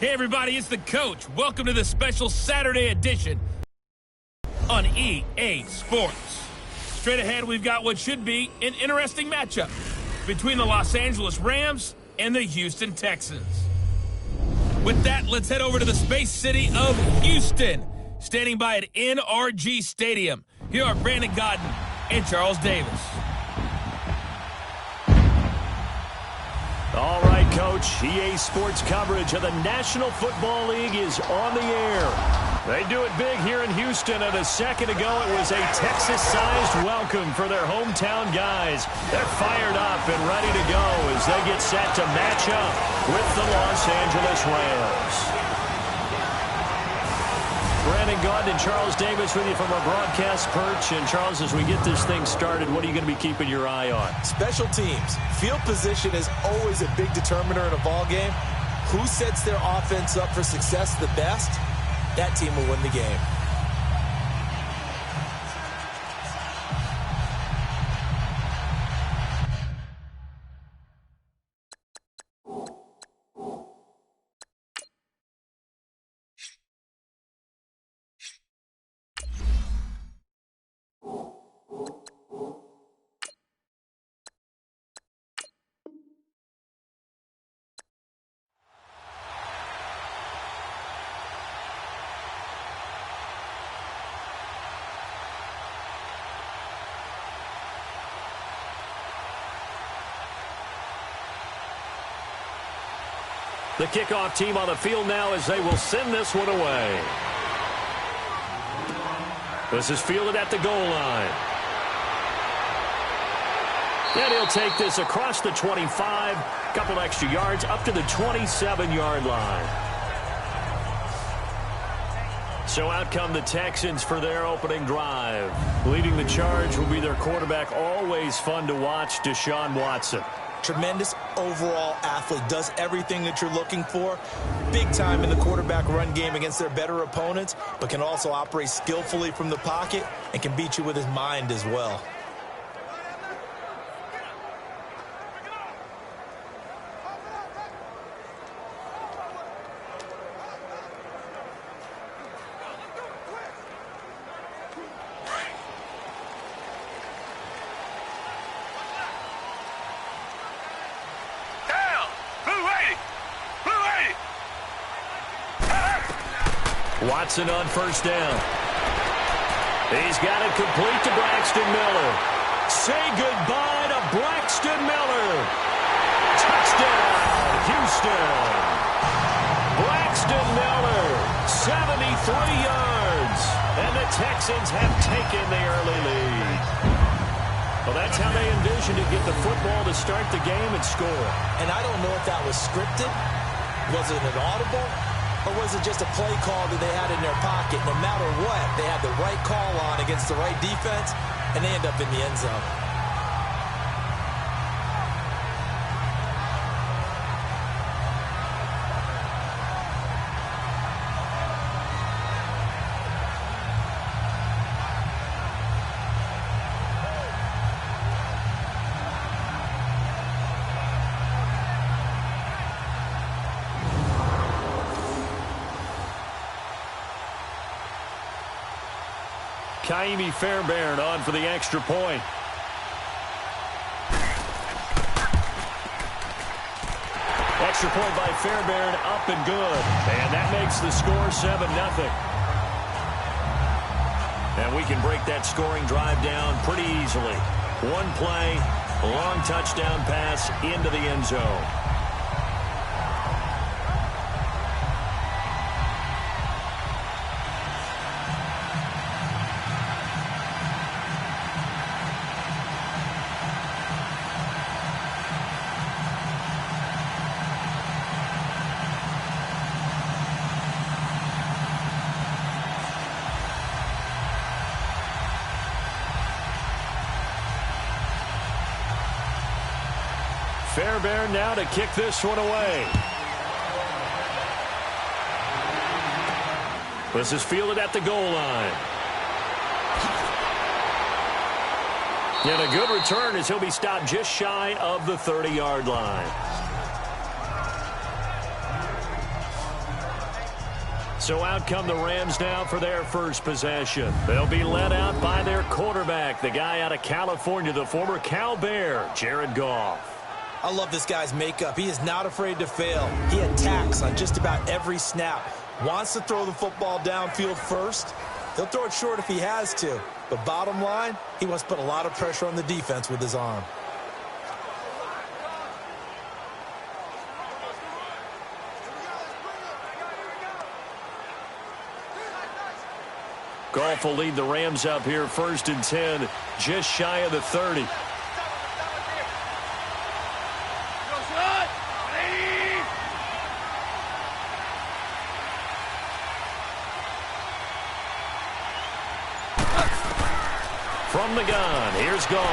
Hey everybody, it's the coach. Welcome to the special Saturday edition on EA Sports. Straight ahead, we've got what should be an interesting matchup between the Los Angeles Rams and the Houston Texans. With that, let's head over to the space city of Houston. Standing by at NRG Stadium, here are Brandon Gaudin and Charles Davis. All right, Coach. EA Sports coverage of the National Football League is on the air. They do it big here in Houston, and a second ago it was a Texas-sized welcome for their hometown guys. They're fired up and ready to go as they get set to match up with the Los Angeles Rams. Brandon Gaudin and Charles Davis with you from our broadcast perch. And, Charles, as we get this thing started, what are you going to be keeping your eye on? Special teams. Field position is always a big determiner in a ball game. Who sets their offense up for success the best, that team will win the game. The kickoff team on the field now as they will send this one away. This is fielded at the goal line. And he'll take this across the 25, couple extra yards up to the 27-yard line. So out come the Texans for their opening drive. Leading the charge will be their quarterback, always fun to watch, Deshaun Watson. Tremendous overall athlete, does everything that you're looking for. Big time in the quarterback run game against their better opponents, but can also operate skillfully from the pocket and can beat you with his mind as well. Watson on first down. He's got it complete to Braxton Miller. Say goodbye to Braxton Miller. Touchdown, Houston. Braxton Miller, 73 yards. And the Texans have taken the early lead. Well, that's how they envisioned to get the football to start the game and score. And I don't know if that was scripted. Was it an audible? Or was it just a play call that they had in their pocket? No matter what, they had the right call on against the right defense, and they end up in the end zone. Kaimi Fairbairn on for the extra point. Extra point by Fairbairn, up and good. And that makes the score 7-0. And we can break that scoring drive down pretty easily. One play, long touchdown pass into the end zone. Fairbairn now to kick this one away. This is fielded at the goal line. And a good return as he'll be stopped just shy of the 30-yard line. So out come the Rams now for their first possession. They'll be led out by their quarterback, the guy out of California, the former Cal Bear, Jared Goff. I love this guy's makeup. He is not afraid to fail. He attacks on just about every snap. Wants to throw the football downfield first. He'll throw it short if he has to. But bottom line, he wants to put a lot of pressure on the defense with his arm. Goff will lead the Rams up here 1st and 10, just shy of the 30. From the gun, here's Goff.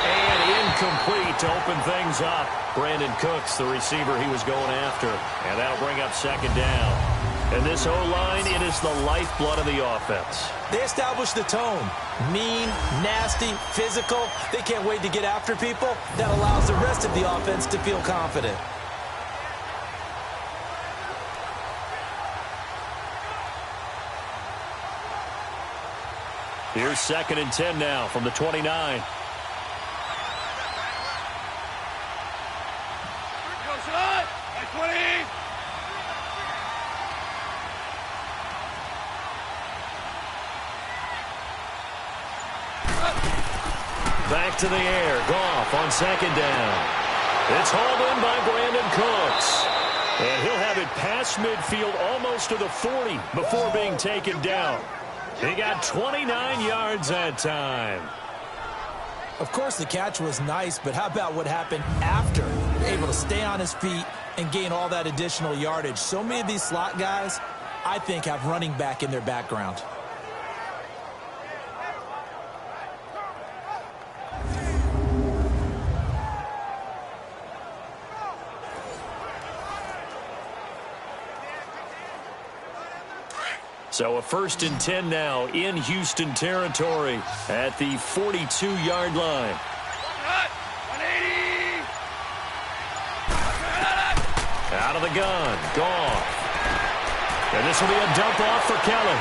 And incomplete to open things up. Brandon Cooks, the receiver he was going after. And that'll bring up 2nd down. And this O-line, it is the lifeblood of the offense. They establish the tone. Mean, nasty, physical. They can't wait to get after people. That allows the rest of the offense to feel confident. Here's 2nd and 10 now from the 29. Back to the air. Goff on 2nd down. It's hauled in by Brandon Cooks. And he'll have it past midfield almost to the 40 before being taken down. He got 29 yards that time. Of course, the catch was nice, but how about what happened after? Able to stay on his feet and gain all that additional yardage. So many of these slot guys, I think, have running back in their background. So a 1st and 10 now in Houston territory at the 42-yard line. Out of the gun, Goff. And this will be a dump off for Kelly.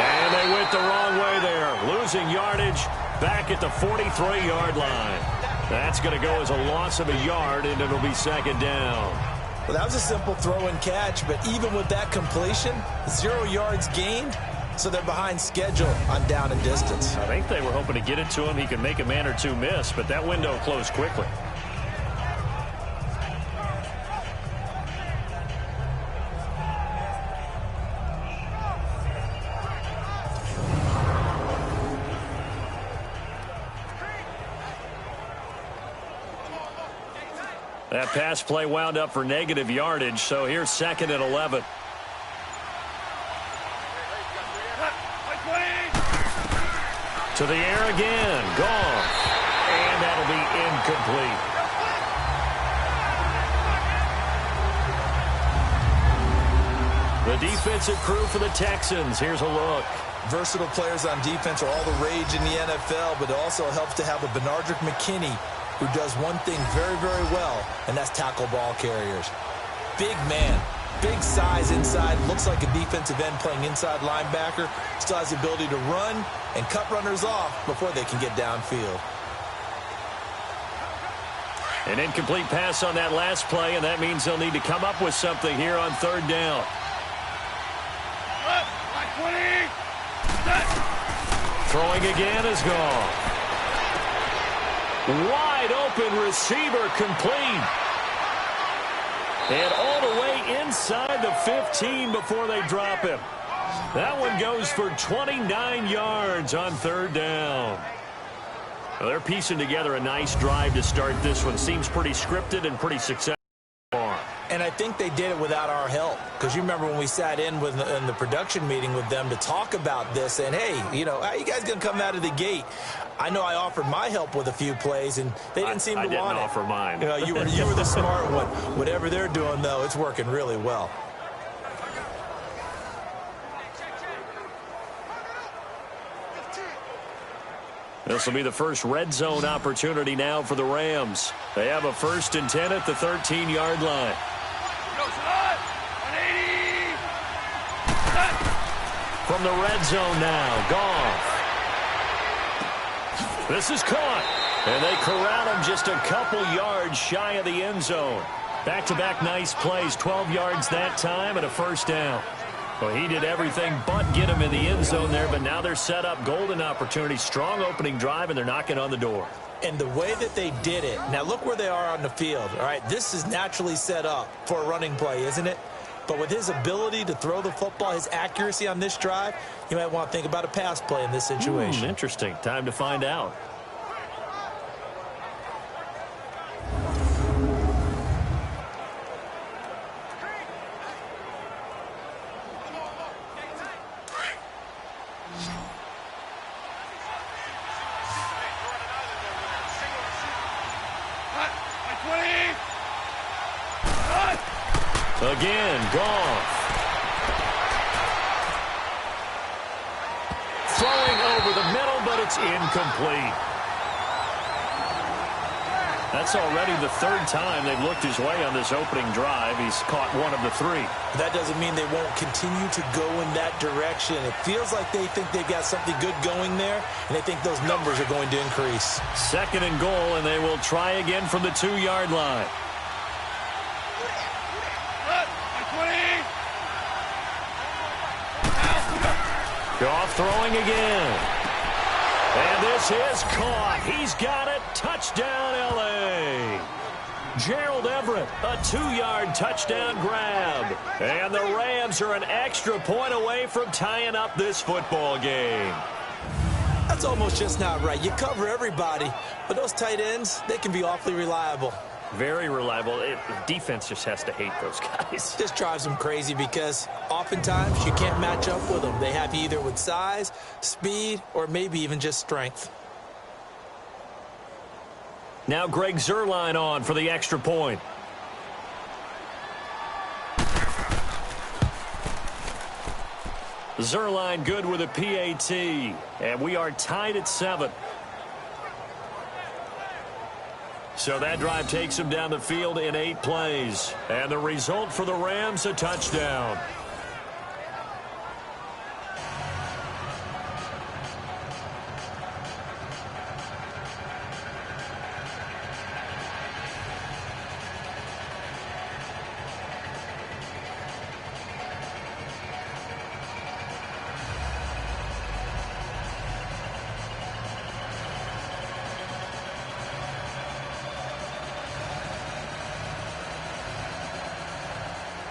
And they went the wrong way there, losing yardage back at the 43-yard line. That's going to go as a loss of a yard, and it'll be 2nd down. Well, that was a simple throw and catch, but even with that completion, 0 yards gained, so they're behind schedule on down and distance. I think they were hoping to get it to him. He could make a man or two miss, but that window closed quickly. That pass play wound up for negative yardage, so here's 2nd and 11. To the air again, Goff. And that'll be incomplete. The defensive crew for the Texans. Here's a look. Versatile players on defense are all the rage in the NFL, but it also helps to have a Benardrick McKinney who does one thing very, very well, and that's tackle ball carriers. Big man, big size inside, looks like a defensive end playing inside linebacker, still has the ability to run and cut runners off before they can get downfield. An incomplete pass on that last play, and that means they'll need to come up with something here on 3rd down. Throwing again is Goff. Wide open receiver complete. And all the way inside the 15 before they drop him. That one goes for 29 yards on 3rd down. Well, they're piecing together a nice drive to start this one. Seems pretty scripted and pretty successful. And I think they did it without our help. Because you remember when we sat in the production meeting with them to talk about this. And, hey, you know, how you guys going to come out of the gate? I know I offered my help with a few plays, and they didn't seem to want it. I didn't offer mine. You know, you were the smart one. Whatever they're doing, though, it's working really well. This will be the first red zone opportunity now for the Rams. They have a 1st and 10 at the 13-yard line. from the red zone now. Goff. This is caught. And they corral him just a couple yards shy of the end zone. Back-to-back nice plays. 12 yards that time and a first down. Well, he did everything but get him in the end zone there, but now they're set up. Golden opportunity. Strong opening drive, and they're knocking on the door. And the way that they did it, now look where they are on the field. All right, this is naturally set up for a running play, isn't it? But with his ability to throw the football, his accuracy on this drive, you might want to think about a pass play in this situation. Interesting. Time to find out. Again, Goff. Throwing over the middle, but it's incomplete. That's already the third time they've looked his way on this opening drive. He's caught one of the three. That doesn't mean they won't continue to go in that direction. It feels like they think they've got something good going there, and they think those numbers are going to increase. 2nd and goal, and they will try again from the 2-yard line. Goff throwing again. And this is caught. He's got it. Touchdown, L.A. Gerald Everett, a 2-yard touchdown grab. And the Rams are an extra point away from tying up this football game. That's almost just not right. You cover everybody, but those tight ends, they can be awfully reliable. Very reliable. Defense just has to hate those guys. This drives them crazy because oftentimes you can't match up with them. They have you either with size, speed, or maybe even just strength. Now Greg Zuerlein on for the extra point. Zuerlein good with a PAT. And we are tied at 7. So that drive takes him down the field in 8 plays. And the result for the Rams, a touchdown.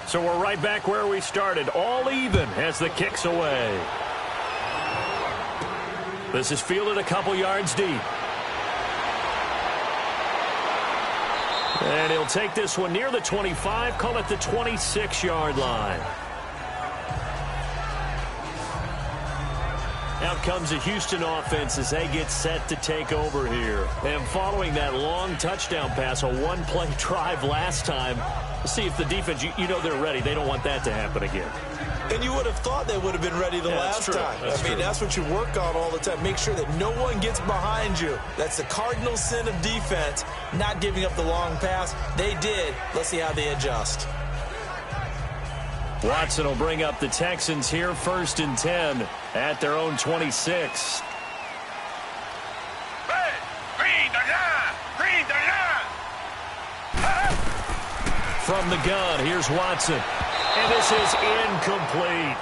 So we're right back where we started, all even as the kick's away. This is fielded a couple yards deep. And he'll take this one near the 25, call it the 26-yard line. Out comes the Houston offense as they get set to take over here. And following that long touchdown pass, a one-play drive last time, see if the defense, you know they're ready. They don't want that to happen again. And you would have thought they would have been ready the last time. That's what you work on all the time. Make sure that no one gets behind you. That's the cardinal sin of defense, not giving up the long pass. They did. Let's see how they adjust. Watson will bring up the Texans here, 1st and 10 at their own 26. From the gun, here's Watson. And this is incomplete.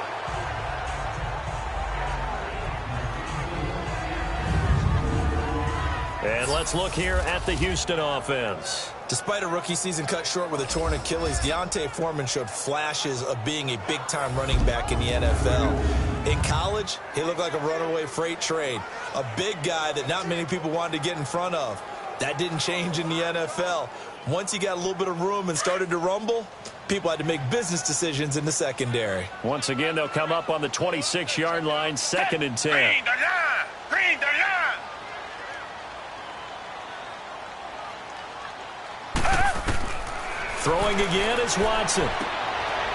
And let's look here at the Houston offense. Despite a rookie season cut short with a torn Achilles, Deontay Foreman showed flashes of being a big-time running back in the NFL. In college, he looked like a runaway freight train, a big guy that not many people wanted to get in front of. That didn't change in the NFL. Once he got a little bit of room and started to rumble, people had to make business decisions in the secondary. Once again, they'll come up on the 26-yard line, 2nd and 10. Throwing again is Watson.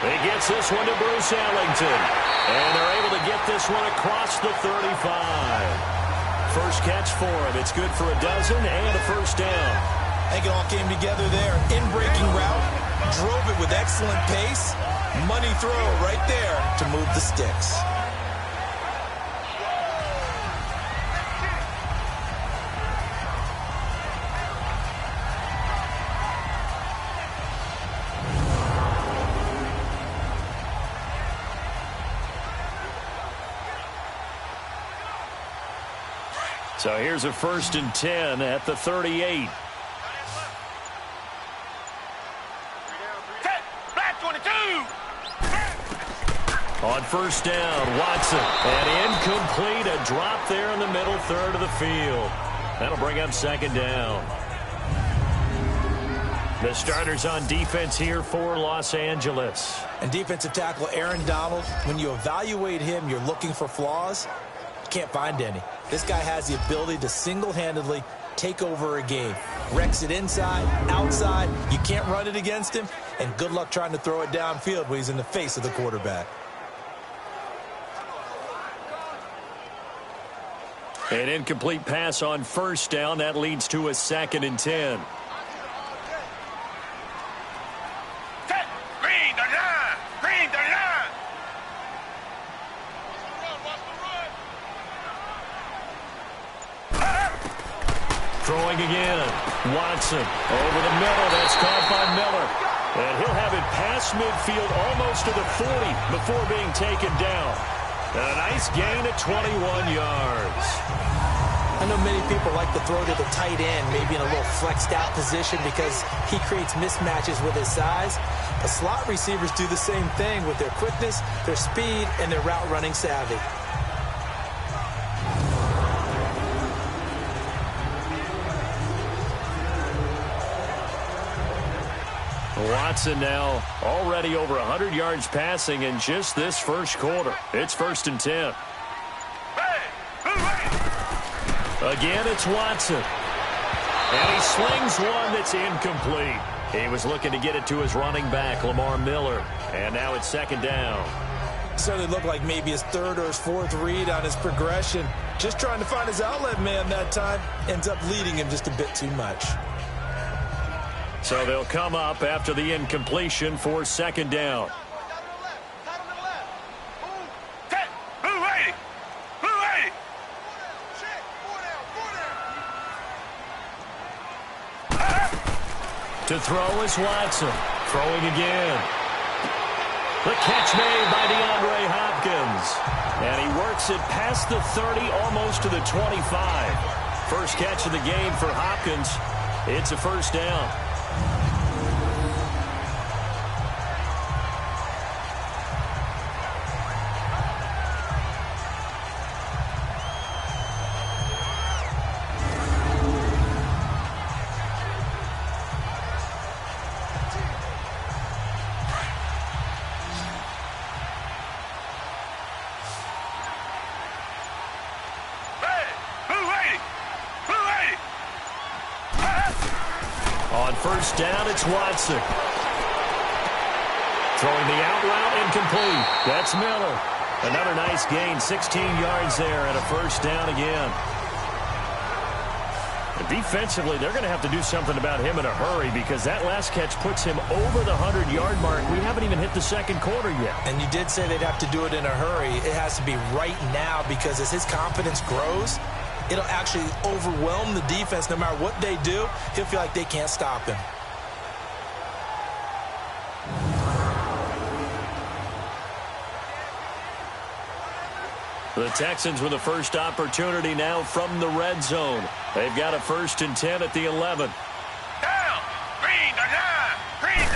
He gets this one to Bruce Ellington. And they're able to get this one across the 35. First catch for him. It's good for a dozen and a first down. I think it all came together there. In-breaking route, drove it with excellent pace. Money throw right there to move the sticks. So here's a 1st and 10 at the 38. On 1st down, Watson. And incomplete, a drop there in the middle third of the field. That'll bring up 2nd down. The starters on defense here for Los Angeles. And defensive tackle Aaron Donald, when you evaluate him, you're looking for flaws. You can't find any. This guy has the ability to single-handedly take over a game. Wrecks it inside, outside. You can't run it against him. And good luck trying to throw it downfield when he's in the face of the quarterback. An incomplete pass on 1st down. That leads to a 2nd and 10. Throwing again. Watson over the middle. That's caught by Miller. And he'll have it past midfield almost to the 40 before being taken down. A nice gain at 21 yards. I know many people like to throw to the tight end, maybe in a little flexed out position because he creates mismatches with his size. But slot receivers do the same thing with their quickness, their speed, and their route running savvy. Watson now already over 100 yards passing in just this first quarter. It's 1st and 10. Again, it's Watson. And he slings one that's incomplete. He was looking to get it to his running back, Lamar Miller. And now it's 2nd down. Certainly looked like maybe his 3rd or his 4th read on his progression. Just trying to find his outlet man that time. Ends up leading him just a bit too much. So they'll come up after the incompletion for 2nd down. To throw is Watson. Throwing again. The catch made by DeAndre Hopkins. And he works it past the 30, almost to the 25. First catch of the game for Hopkins. It's a 1st down. On 1st down, it's Watson. Throwing the out route, incomplete. That's Miller. Another nice gain, 16 yards there, and a 1st down again. And defensively, they're going to have to do something about him in a hurry because that last catch puts him over the 100-yard mark. We haven't even hit the 2nd quarter yet. And you did say they'd have to do it in a hurry. It has to be right now because as his confidence grows, it'll actually overwhelm the defense. No matter what they do, he'll feel like they can't stop him. The Texans with the first opportunity now from the red zone. They've got a 1st and 10 at the 11. Down. Green, green.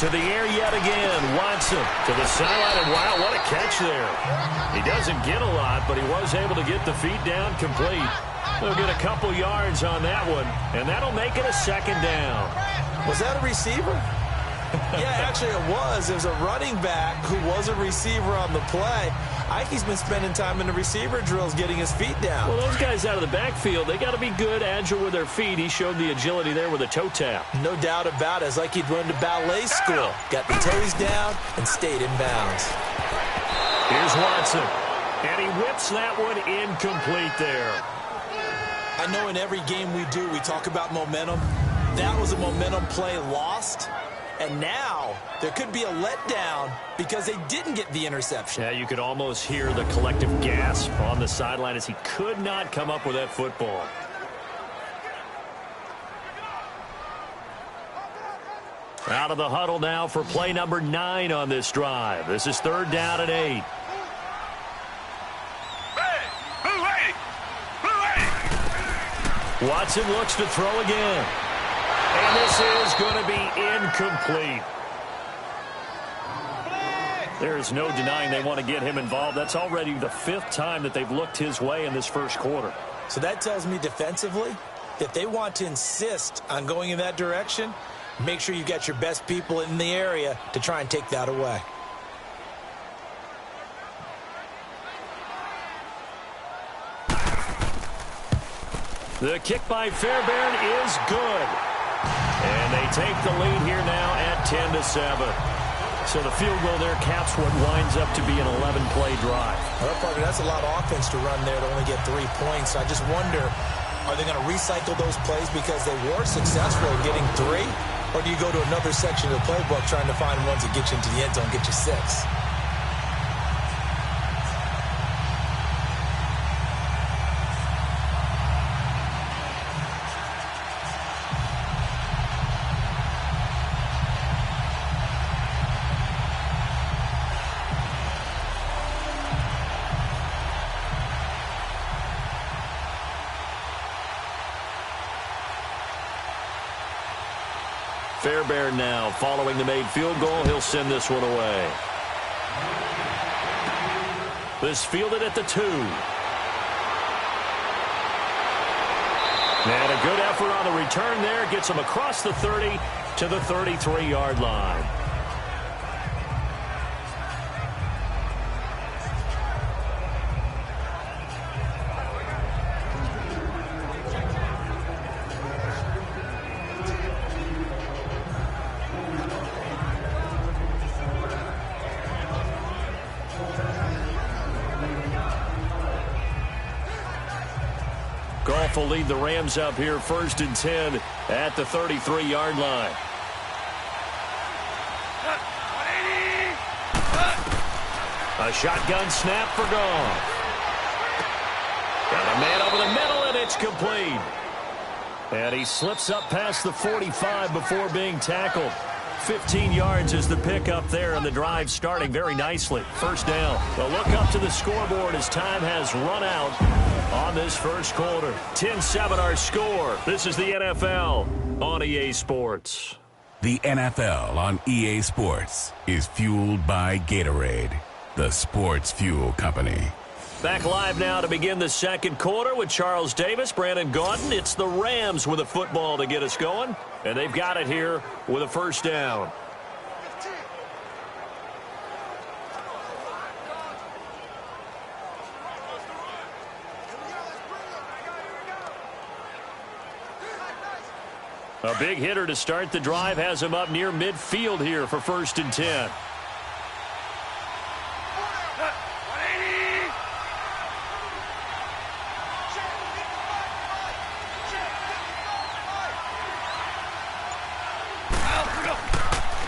To the air yet again. Watson to the sideline. And wow, what a catch there. He doesn't get a lot, but he was able to get the feet down complete. They'll get a couple yards on that one, and that'll make it a 2nd down. Was that a receiver? Yeah, actually it was. It was a running back who was a receiver on the play. Ike's been spending time in the receiver drills getting his feet down. Well, those guys out of the backfield, they got to be good, agile with their feet. He showed the agility there with a toe tap. No doubt about it. It's like he'd run to ballet school. Got the toes down and stayed in bounds. Here's Watson. And he whips that one incomplete there. I know in every game we do, we talk about momentum. That was a momentum play lost. And now there could be a letdown because they didn't get the interception. Yeah, you could almost hear the collective gasp on the sideline as he could not come up with that football. Out of the huddle now for play number 9 on this drive. This is 3rd down and 8. Who Watson looks to throw again. And this is going to be incomplete. There's no denying they want to get him involved. That's already the 5th time that they've looked his way in this first quarter. So that tells me defensively that they want to insist on going in that direction. Make sure you've got your best people in the area to try and take that away. The kick by Fairbairn is good. And they take the lead here now at 10-7. So the field goal there caps what winds up to be an 11-play drive. Well, partner, that's a lot of offense to run there to only get 3 points. I just wonder, are they going to recycle those plays because they were successful in getting 3? Or do you go to another section of the playbook trying to find ones that get you into the end zone, get you 6? Fairbairn now following the made field goal. He'll send this one away. This fielded at the 2. And a good effort on the return there. Gets him across the 30 to the 33-yard line. Goff will lead the Rams up here 1st and 10 at the 33-yard line. A shotgun snap for Goff. Got a man over the middle, and it's complete. And he slips up past the 45 before being tackled. 15 yards is the pickup there, and the drive starting very nicely. First down. A look up to the scoreboard as time has run out on this first quarter. 10-7 our score. This is the NFL on EA Sports. The NFL on EA Sports is fueled by Gatorade, the sports fuel company. Back live now to begin the second quarter with Charles Davis, Brandon Gaudin. It's the Rams with a football to get us going, and they've got it here with a first down. A big hitter to start the drive has him up near midfield here for 1st and 10.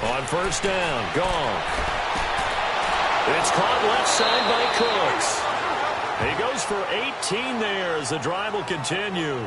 On first down, Goff. It's caught left side by Cooks. He goes for 18 there as the drive will continue.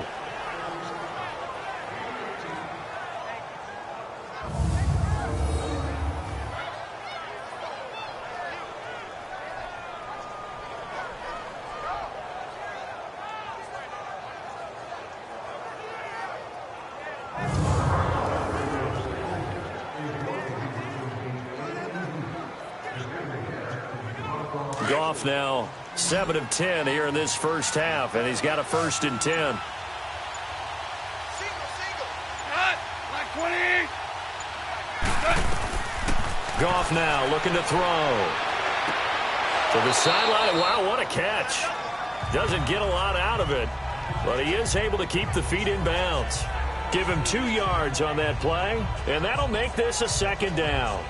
Goff now 7 of 10 here in this first half, and he's got a 1st and 10. Goff now looking to throw to the sideline. Wow, what a catch. Doesn't get a lot out of it, but he is able to keep the feet in bounds. Give him 2 yards on that play, and that'll make this a 2nd down.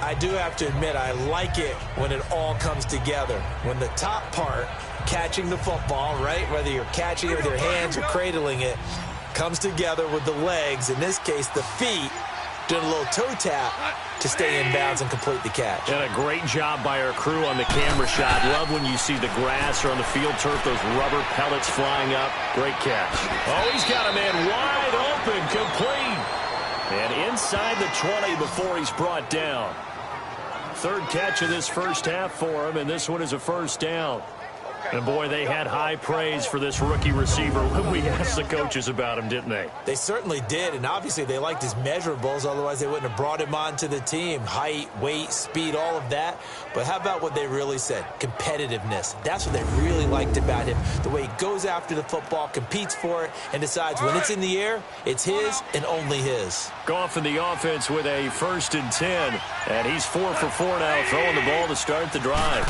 I do have to admit, I like it when it all comes together. When the top part, catching the football, right, whether you're catching it with your hands or cradling it, comes together with the legs, in this case the feet, doing a little toe tap to stay in bounds and complete the catch. And a great job by our crew on the camera shot. Love when you see the grass or on the field turf, those rubber pellets flying up. Great catch. Oh, he's got a man wide open, complete. And inside the 20 before he's brought down. 3rd catch of this first half for him, and this one is a 1st down. And, boy, they had high praise for this rookie receiver when we asked the coaches about him, didn't they? They certainly did, and obviously they liked his measurables. Otherwise, they wouldn't have brought him onto the team. Height, weight, speed, all of that. But how about what they really said? Competitiveness. That's what they really liked about him. The way he goes after the football, competes for it, and decides when it's in the air, it's his and only his. Goff in the offense with a 1st and 10. And he's 4 for 4 now, throwing the ball to start the drive.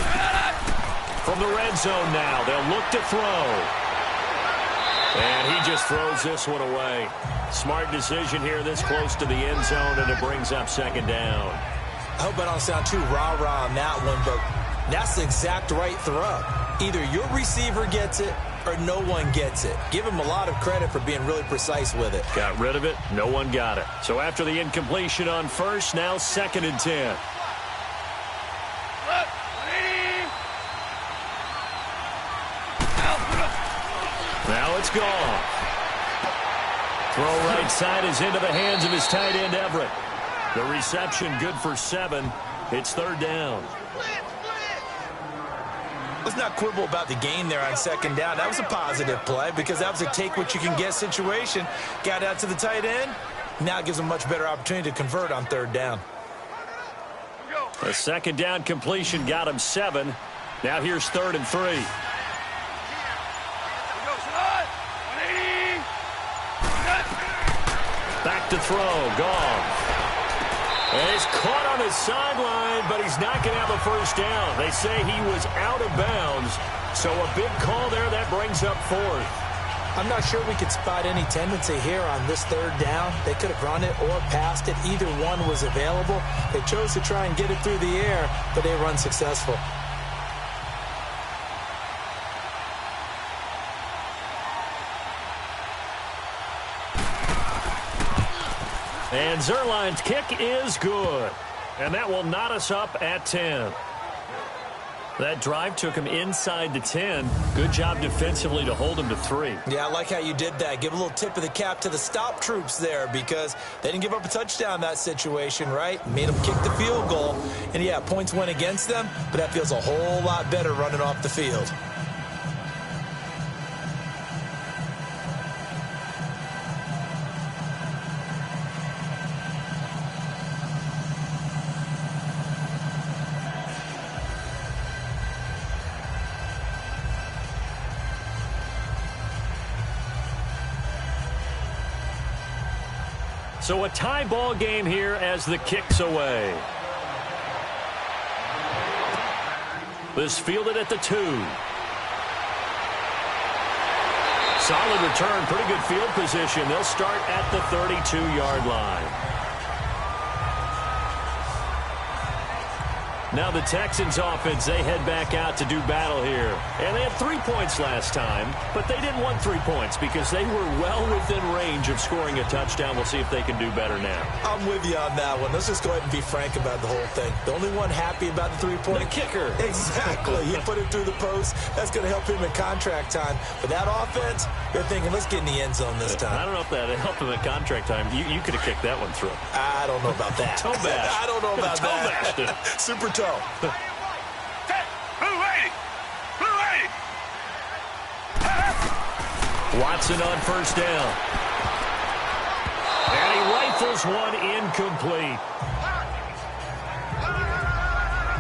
From the red zone now, they'll look to throw. And he just throws this one away. Smart decision here this close to the end zone, and it brings up 2nd down. I hope I don't sound too rah-rah on that one, but that's the exact right throw. Either your receiver gets it or no one gets it. Give him a lot of credit for being really precise with it. Got rid of it. No one got it. So after the incompletion on 1st, now 2nd and 10. Now it's gone. Throw right side is into the hands of his tight end, Everett. The reception good for 7. It's 3rd down. Let's not quibble about the gain there on 2nd down. That was a positive play because that was a take-what-you-can-get situation. Got out to the tight end. Now it gives him a much better opportunity to convert on 3rd down. A 2nd down completion got him 7. Now here's 3rd and 3. Back to throw. Gone. And he's caught on his sideline, but he's not going to have a 1st down. They say he was out of bounds, so a big call there that brings up 4th. I'm not sure we could spot any tendency here on this 3rd down. They could have run it or passed it. Either one was available. They chose to try and get it through the air, but they were unsuccessful. And Zuerlein's kick is good. And that will knot us up at 10. That drive took him inside the 10. Good job defensively to hold him to 3. Yeah, I like how you did that. Give a little tip of the cap to the stop troops there because they didn't give up a touchdown in that situation, right? Made them kick the field goal. And, yeah, points went against them, but that feels a whole lot better running off the field. So a tie ball game here as the kick's away. This fielded at the 2. Solid return, pretty good field position. They'll start at the 32-yard line. Now the Texans offense, they head back out to do battle here. And they had 3 points last time, but they didn't want 3 points because they were well within range of scoring a touchdown. We'll see if they can do better now. I'm with you on that one. Let's just go ahead and be frank about the whole thing. The only one happy about the 3-point. The kicker. Exactly. He put it through the post. That's going to help him in contract time. But that offense, they're thinking, let's get in the end zone this time. I don't know if that helped him at contract time. You could have kicked that one through. I don't know about that. Toe bash. I don't know about that. Toe bashed. Super toe. Watson on 1st down. And he rifles one incomplete.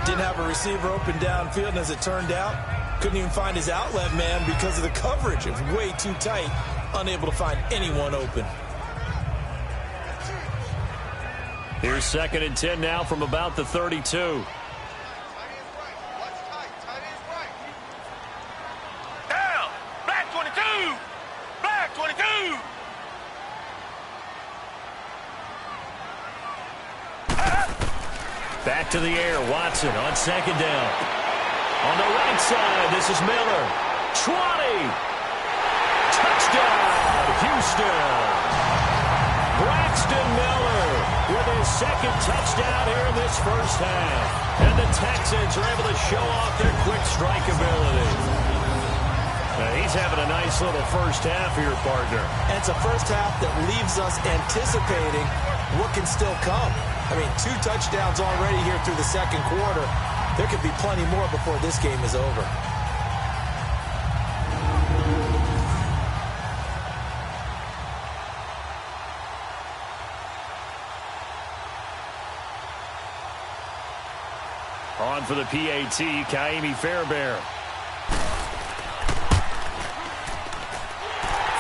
Didn't have a receiver open downfield, and as it turned out, couldn't even find his outlet man because of the coverage. It was way too tight, unable to find anyone open. Here's 2nd and 10 now from about the 32. Back to the air, Watson on 2nd down. On the right side, this is Miller. 20! Touchdown, Houston! Braxton Miller with his 2nd touchdown here in this 1st half. And the Texans are able to show off their quick strike ability. He's having a nice little 1st half here, partner. And it's a 1st half that leaves us anticipating what can still come. I mean, 2 touchdowns already here through the 2nd quarter. There could be plenty more before this game is over. On for the PAT, Kaimi Fairbairn.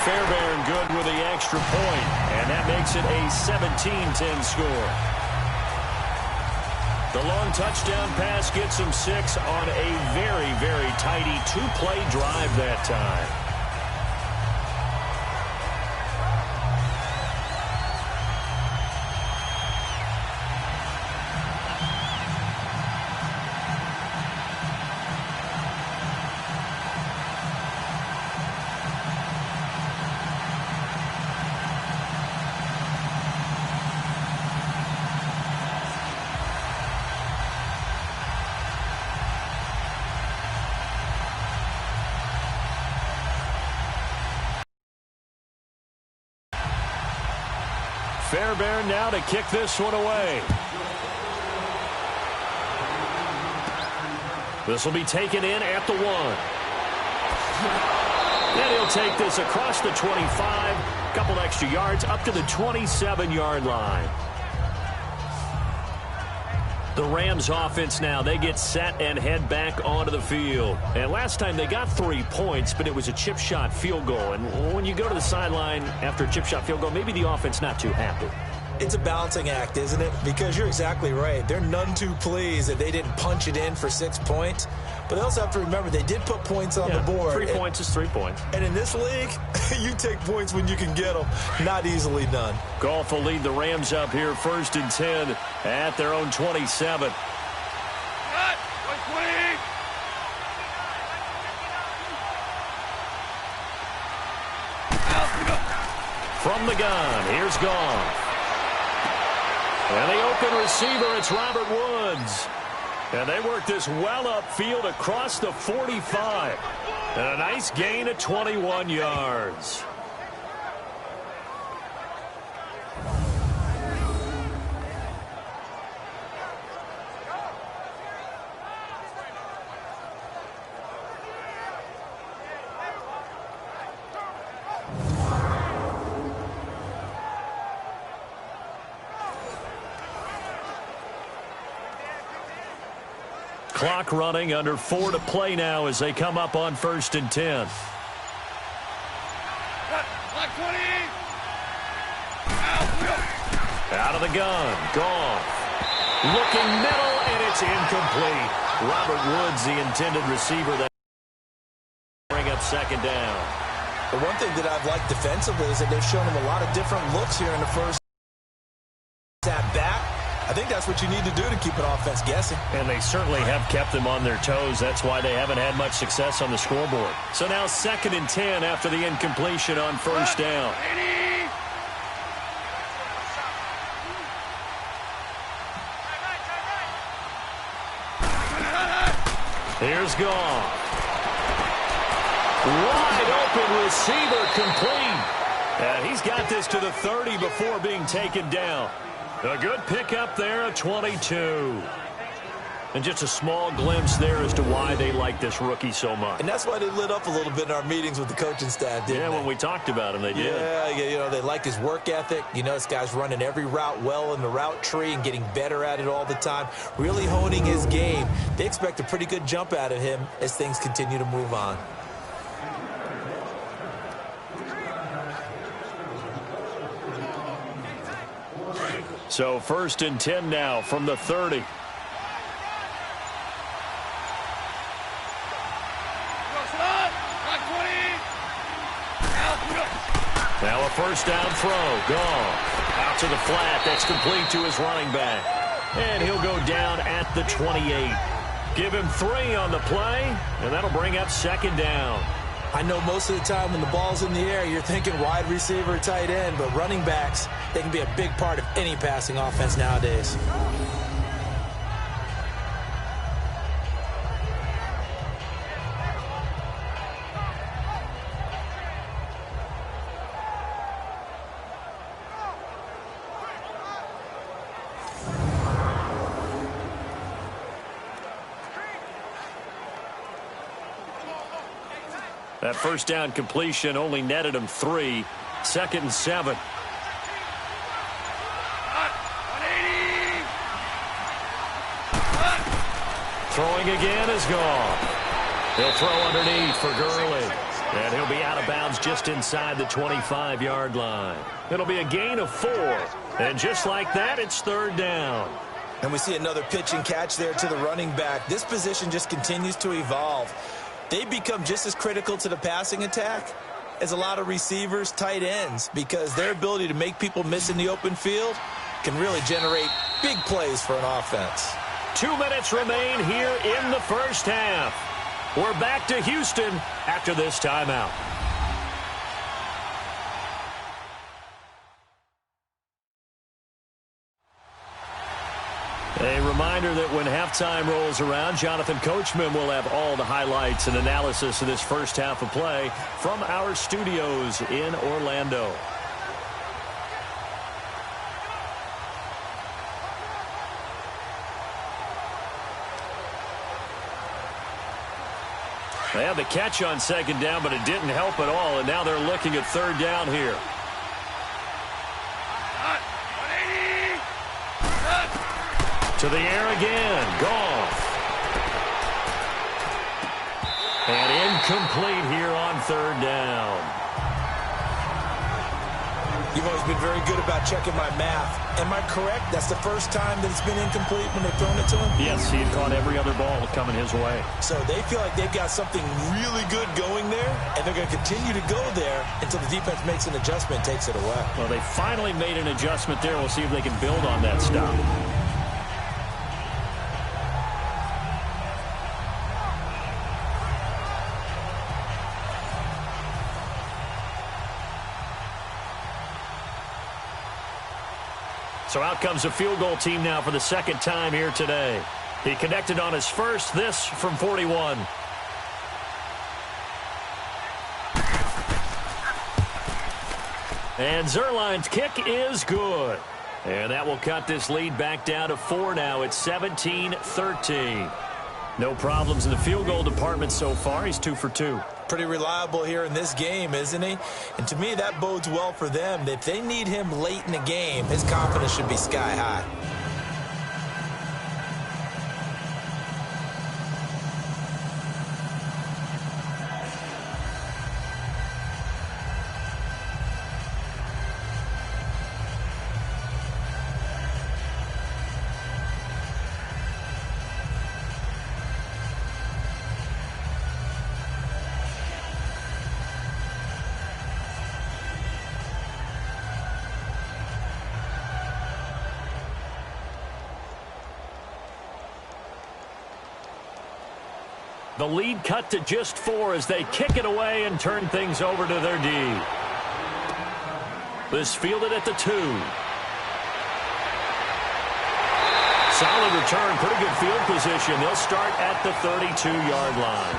Fairbairn good with the extra point, and that makes it a 17-10 score. The long touchdown pass gets them 6 on a very, very tidy two-play drive that time. Fairbairn now to kick this one away. This will be taken in at the 1. And he'll take this across the 25. Couple extra yards up to the 27-yard line. The Rams offense now, they get set and head back onto the field. And last time they got 3 points, but it was a chip shot field goal. And when you go to the sideline after a chip shot field goal, maybe the offense not too happy. It's a balancing act, isn't it? Because you're exactly right. They're none too pleased that they didn't punch it in for 6 points. But they also have to remember they did put points on the board. 3 points is 3 points. And in this league, you take points when you can get them. Not easily done. Goff will lead the Rams up here 1st and 10 at their own 27. From the gun, here's Goff. And the open receiver, it's Robert Woods. And they work this well upfield across the 45. And a nice gain of 21 yards. Clock running, under 4 to play now as they come up on 1st and 10. Out of the gun, Goff. Looking middle, and it's incomplete. Robert Woods, the intended receiver, that bring up 2nd down. The one thing that I've liked defensively is that they've shown him a lot of different looks here in the first at bat. I think that's what you need to do to keep an offense guessing. And they certainly have kept them on their toes. That's why they haven't had much success on the scoreboard. So now 2nd and 10 after the incompletion on 1st down. Here's Goff. Wide open receiver, complete. And he's got this to the 30 before being taken down. A good pickup there at 22. And just a small glimpse there as to why they like this rookie so much. And that's why they lit up a little bit in our meetings with the coaching staff, didn't they? Yeah, when we talked about him, they did. Yeah, you know, they like his work ethic. You know, this guy's running every route well in the route tree and getting better at it all the time, really honing his game. They expect a pretty good jump out of him as things continue to move on. So 1st and 10 now from the 30. Now a 1st down throw. Goff out to the flat. That's complete to his running back. And he'll go down at the 28. Give him 3 on the play, and that'll bring up 2nd down. I know most of the time when the ball's in the air, you're thinking wide receiver, tight end, but running backs, they can be a big part of any passing offense nowadays. That 1st down completion only netted him 3. 2nd and 7. Throwing again is gone. He'll throw underneath for Gurley. And he'll be out of bounds just inside the 25-yard line. It'll be a gain of 4. And just like that, it's third down. And we see another pitch and catch there to the running back. This position just continues to evolve. They become just as critical to the passing attack as a lot of receivers, tight ends, because their ability to make people miss in the open field can really generate big plays for an offense. 2 minutes remain here in the first half. We're back to Houston after this timeout. A reminder that when halftime rolls around, Jonathan Coachman will have all the highlights and analysis of this first half of play from our studios in Orlando. They had the catch on second down, but it didn't help at all, and now they're looking at third down here. To the air again. Goff. And incomplete here on third down. You've always been very good about checking my math. Am I correct? That's the first time that it's been incomplete when they've thrown it to him? Yes, he had caught every other ball coming his way. So they feel like they've got something really good going there, and they're going to continue to go there until the defense makes an adjustment and takes it away. Well, they finally made an adjustment there. We'll see if they can build on that stop. So out comes a field goal team now for the second time here today. He connected on his first, this from 41. And Zerline's kick is good. And that will cut this lead back down to 4 now. It's 17-13. No problems in the field goal department so far. He's 2 for 2. Pretty reliable here in this game, isn't he? And to me, that bodes well for them. If they need him late in the game, his confidence should be sky high. The lead cut to just 4 as they kick it away and turn things over to their D. This fielded at the 2. Solid return, pretty good field position. They'll start at the 32-yard line.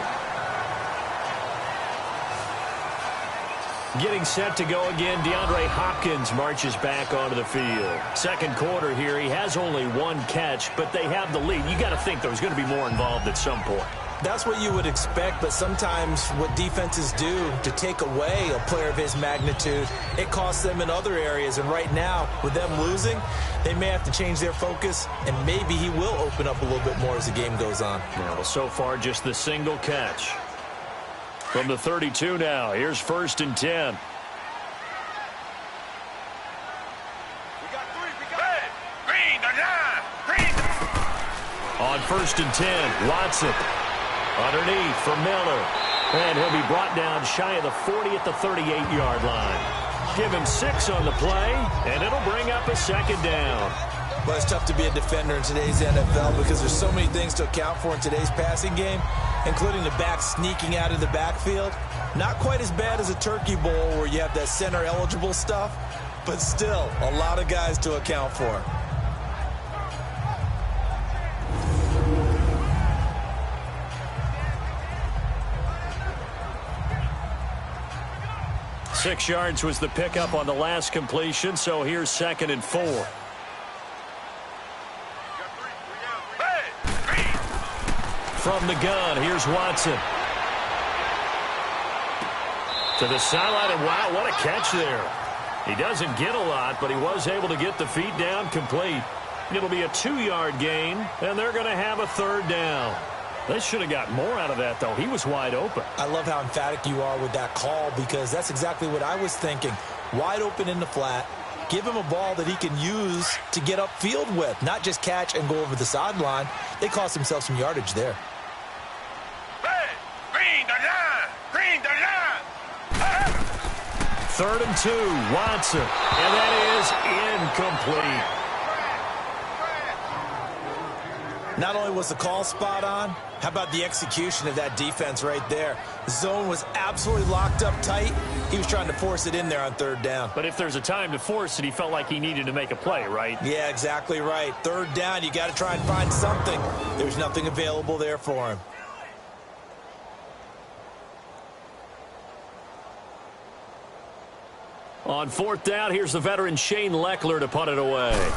Getting set to go again, DeAndre Hopkins marches back onto the field. Second quarter here, he has only 1 catch, but they have the lead. You got to think there's going to be more involved at some point. That's what you would expect, but sometimes what defenses do to take away a player of his magnitude, it costs them in other areas. And right now, with them losing, they may have to change their focus, and maybe he will open up a little bit more as the game goes on. Well, so far, just the single catch. From the 32 now, here's 1st and 10. On 1st and 10, Watson. Underneath for Miller. And he'll be brought down shy of the 40 at the 38-yard line. Give him 6 on the play, and it'll bring up a second down. Well, it's tough to be a defender in today's NFL because there's so many things to account for in today's passing game, including the back sneaking out of the backfield. Not quite as bad as a turkey bowl where you have that center-eligible stuff, but still a lot of guys to account for. 6 yards was the pickup on the last completion, so here's 2nd and 4. From the gun, here's Watson. To the sideline, and wow, what a catch there. He doesn't get a lot, but he was able to get the feet down complete. It'll be a 2-yard gain, and they're going to have a 3rd down. They should have got more out of that, though. He was wide open. I love how emphatic you are with that call because that's exactly what I was thinking. Wide open in the flat. Give him a ball that he can use to get upfield with, not just catch and go over the sideline. They cost themselves some yardage there. Hey, green the line. Green the line. 3rd and 2, Watson. And that is incomplete. Not only was the call spot on, how about the execution of that defense right there? The zone was absolutely locked up tight. He was trying to force it in there on 3rd down. But if there's a time to force it, he felt like he needed to make a play, right? Yeah, exactly right. 3rd down, you got to try and find something. There's nothing available there for him. On 4th down, here's the veteran Shane Leckler to punt it away.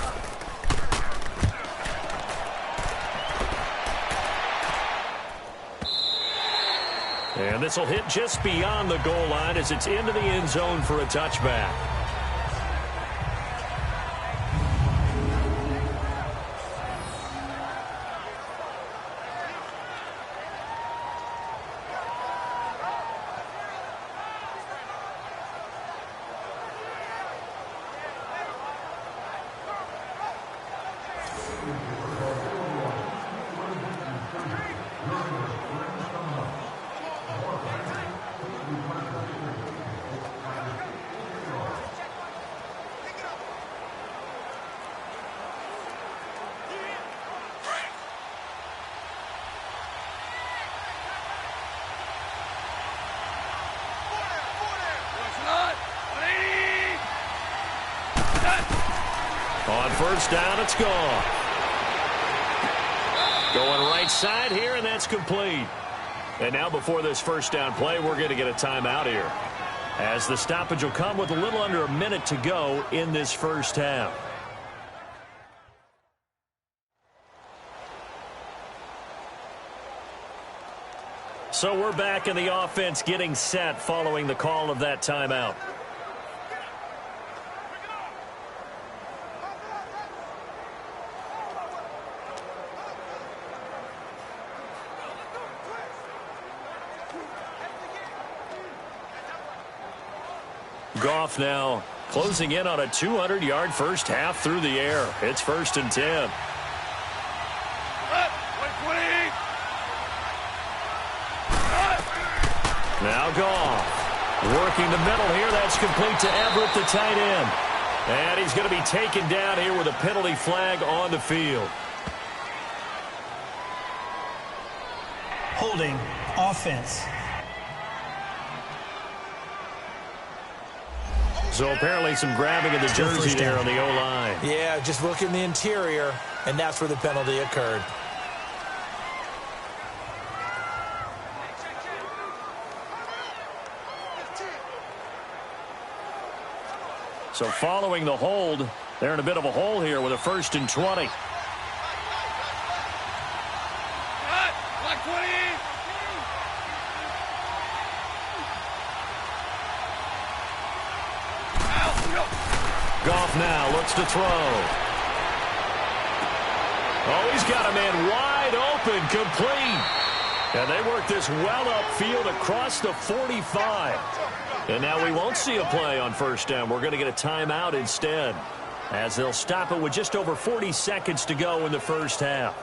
And this will hit just beyond the goal line as it's into the end zone for a touchback. On 1st down, it's gone. Going right side here, and that's complete. And now before this 1st down play, we're going to get a timeout here, as the stoppage will come with a little under a minute to go in this 1st half. So we're back in the offense getting set following the call of that timeout. Goff now closing in on a 200-yard 1st half through the air. It's 1st and 10. Now Goff working the middle here. That's complete to Everett, the tight end. And he's going to be taken down here with a penalty flag on the field. Holding offense. So apparently some grabbing of the jersey there on the O-line. Yeah, just look in the interior, and that's where the penalty occurred. So following the hold, they're in a bit of a hole here with a 1st and 20. Goff now looks to throw. Oh, he's got a man wide open, complete. And they work this well upfield across the 45. And now we won't see a play on 1st down. We're going to get a timeout instead, as they'll stop it with just over 40 seconds to go in the 1st half.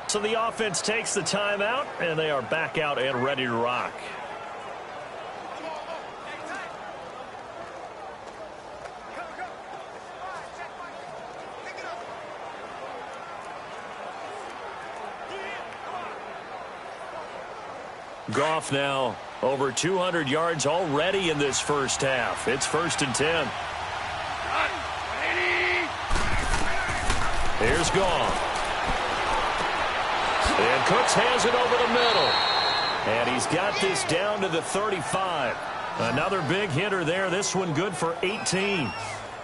So the offense takes the timeout, and they are back out and ready to rock. Goff now over 200 yards already in this 1st half. It's 1st and 10. Here's Goff. And Cooks has it over the middle. And he's got this down to the 35. Another big hitter there. This one good for 18.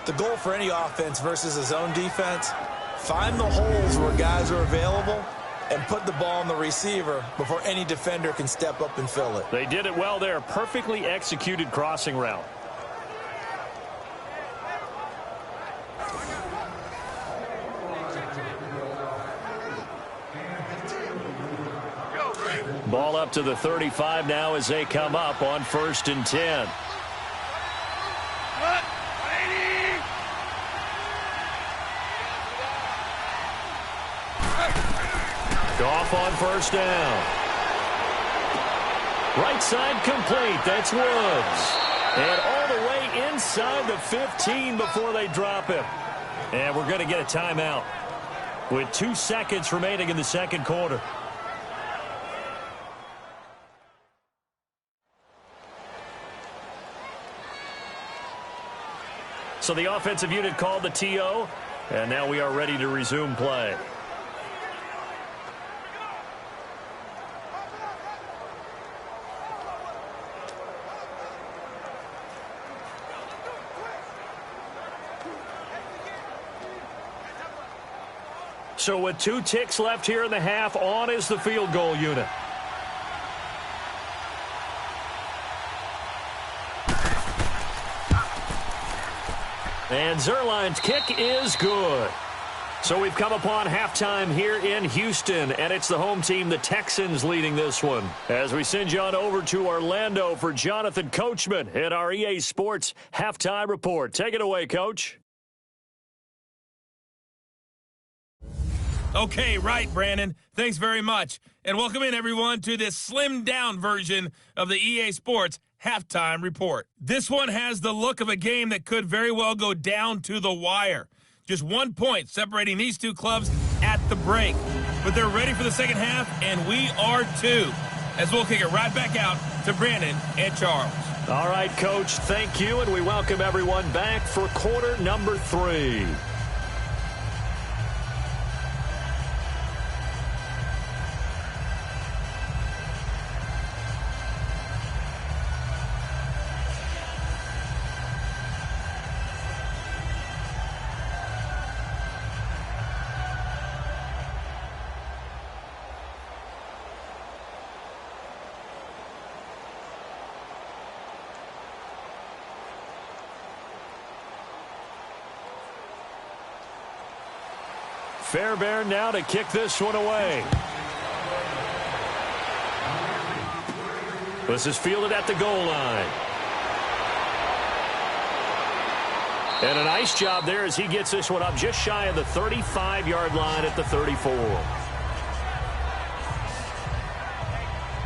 The goal for any offense versus a zone defense, find the holes where guys are available and put the ball on the receiver before any defender can step up and fill it. They did it well there. Perfectly executed crossing route. to the 35 now as they come up on 1st and 10. Goff on 1st down. Right side complete. That's Woods. And all the way inside the 15 before they drop him. And we're going to get a timeout with 2 seconds remaining in the second quarter. So the offensive unit called the TO, and now we are ready to resume play. So with 2 ticks left here in the half, on is the field goal unit. And Zerline's kick is good. So we've come upon halftime here in Houston, and it's the home team, the Texans, leading this one. As we send you on over to Orlando for Jonathan Coachman at our EA Sports Halftime Report. Take it away, Coach. Okay, right, Brandon. Thanks very much. And welcome in, everyone, to this slimmed-down version of the EA Sports Halftime Report. This one has the look of a game that could very well go down to the wire. Just 1 point separating these two clubs at the break. But they're ready for the second half, and we are too. As we'll kick it right back out to Brandon and Charles. All right, Coach, thank you, and we welcome everyone back for quarter number 3. Fairbairn now to kick this one away. This is fielded at the goal line. And a nice job there as he gets this one up just shy of the 35-yard line at the 34.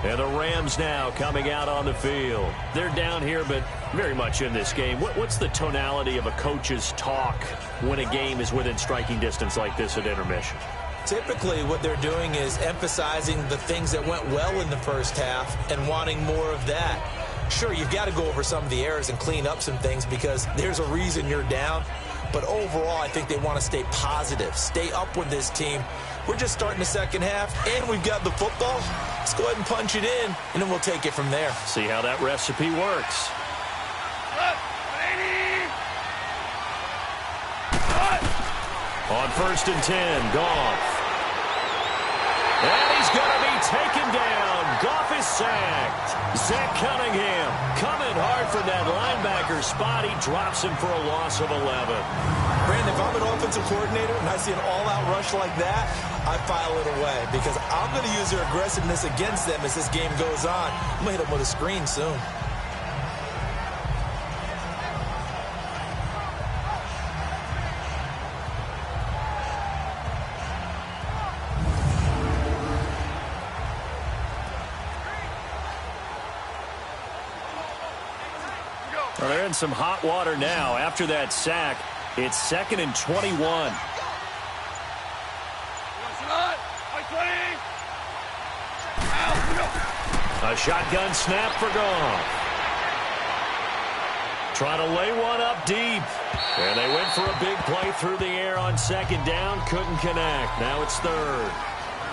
And the Rams now coming out on the field. They're down here, but very much in this game. What's the tonality of a coach's talk when a game is within striking distance like this at intermission? Typically, what they're doing is emphasizing the things that went well in the first half and wanting more of that. Sure, you've got to go over some of the errors and clean up some things because there's a reason you're down. But overall, I think they want to stay positive, stay up with this team. We're just starting the second half, and we've got the football. Let's go ahead and punch it in, and then we'll take it from there. See how that recipe works. On 1st and 10, Goff. And he's going to be taken down. Goff is sacked. Zach Cunningham coming hard from that linebacker spot. He drops him for a loss of 11. Brandon, if I'm an offensive coordinator and I see an all-out rush like that, I file it away because I'm going to use their aggressiveness against them as this game goes on. I'm going to hit them with a screen soon. Well, they're in some hot water now. After that sack, it's 2nd and 21. A shotgun snap for Goff. Trying to lay one up deep. And they went for a big play through the air on 2nd down. Couldn't connect. Now it's 3rd.